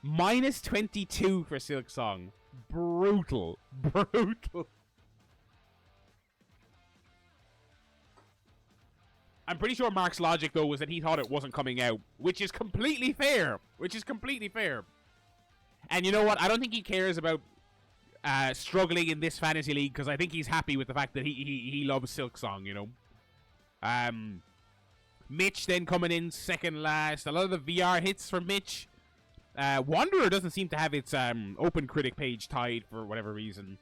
A: Minus 22 for Silk Song. Brutal. I'm pretty sure Mark's logic, though, was that he thought it wasn't coming out, which is completely fair. And you know what? I don't think he cares about struggling in this fantasy league, because I think he's happy with the fact that he loves Silk Song, you know? Mitch then coming in second last. A lot of the VR hits for Mitch. Wanderer doesn't seem to have its Open Critic page tied for whatever reason.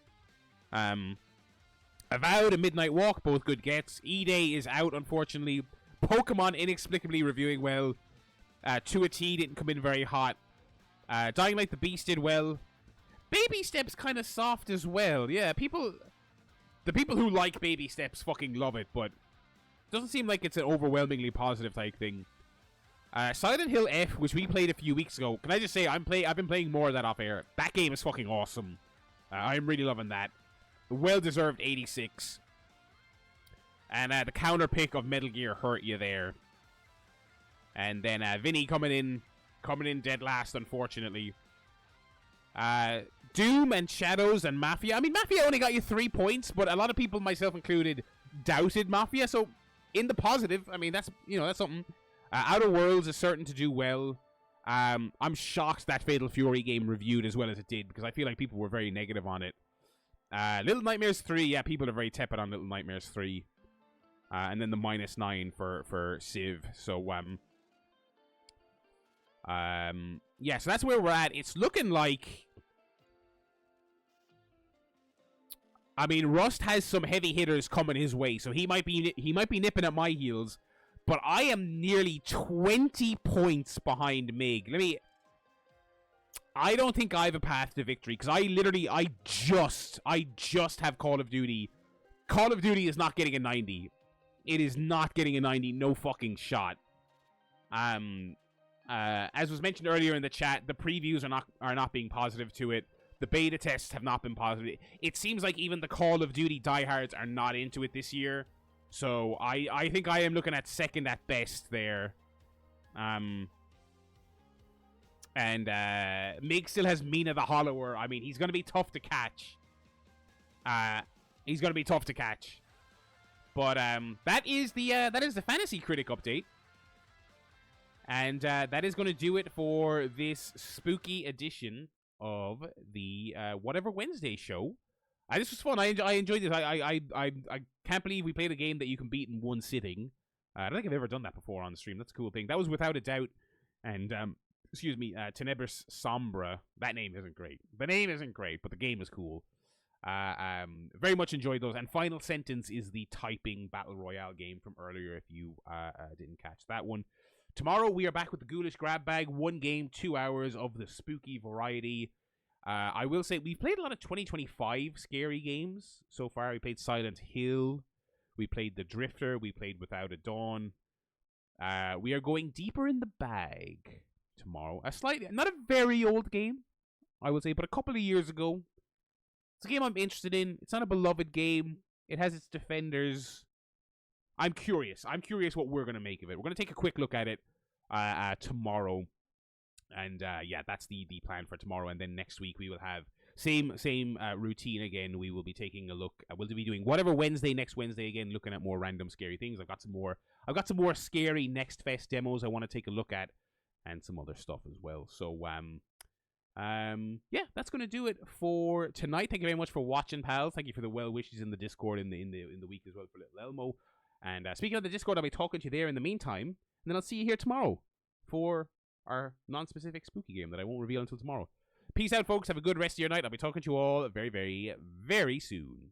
A: Avowed and Midnight Walk, both good gets. E-Day is out, unfortunately. Pokemon inexplicably reviewing well. To a T didn't come in very hot. Dying Like the Beast did well. Baby Steps kind of soft as well. Yeah, the people who like Baby Steps fucking love it, but it doesn't seem like it's an overwhelmingly positive type thing. Silent Hill F, which we played a few weeks ago. Can I just say, I've been playing more of that off air. That game is fucking awesome. I'm really loving that. Well-deserved 86. And the counter pick of Metal Gear hurt you there. And then Vinny coming in dead last, unfortunately. Doom and Shadows and Mafia. I mean, Mafia only got you 3 points, but a lot of people, myself included, doubted Mafia. So, in the positive, I mean, that's something. Outer Worlds is certain to do well. I'm shocked that Fatal Fury game reviewed as well as it did, because I feel like people were very negative on it. Little Nightmares 3, yeah, people are very tepid on Little Nightmares 3. And then the -9 for Civ. So, yeah, so that's where we're at. It's looking like, I mean, Rust has some heavy hitters coming his way, so he might be nipping at my heels, but I am nearly 20 points behind Mig. I don't think I have a path to victory, because I just have Call of Duty. Call of Duty is not getting a 90. It is not getting a 90, no fucking shot. As was mentioned earlier in the chat, the previews are not being positive to it. The beta tests have not been positive. It seems like even the Call of Duty diehards are not into it this year. So I think I am looking at second at best there. And Mig still has Mina the Hollower. I mean, he's going to be tough to catch. But that is the Fantasy Critic update. And that is going to do it for this spooky edition of the Whatever Wednesday show. This was fun. I enjoyed this. I can't believe we played a game that you can beat in one sitting. I don't think I've ever done that before on the stream. That's a cool thing. That was Without a Doubt. And, excuse me, Tenebris Somia. That name isn't great. The name isn't great, but the game is cool. Very much enjoyed those. And Final Sentence is the typing Battle Royale game from earlier, if you didn't catch that one. Tomorrow, we are back with the Ghoulish Grab Bag. 1 game, 2 hours of the spooky variety. I will say, we've played a lot of 2025 scary games so far. We played Silent Hill. We played The Drifter. We played Without a Dawn. We are going deeper in the bag tomorrow. Not a very old game, I would say, but a couple of years ago. It's a game I'm interested in. It's not a beloved game. It has its defenders. I'm curious. I'm curious what we're going to make of it. We're going to take a quick look at it tomorrow. And yeah, that's the plan for tomorrow. And then next week we will have same routine again. We will be taking a look. We'll be doing Whatever Wednesday next Wednesday again, looking at more random scary things. I've got some more scary Next Fest demos I want to take a look at, and some other stuff as well. So yeah, that's going to do it for tonight. Thank you very much for watching, pals. Thank you for the well wishes in the Discord in the week as well for little Elmo. And speaking of the Discord, I'll be talking to you there in the meantime. And then I'll see you here tomorrow for our non-specific spooky game that I won't reveal until tomorrow. Peace out, folks. Have a good rest of your night. I'll be talking to you all very, very, very soon.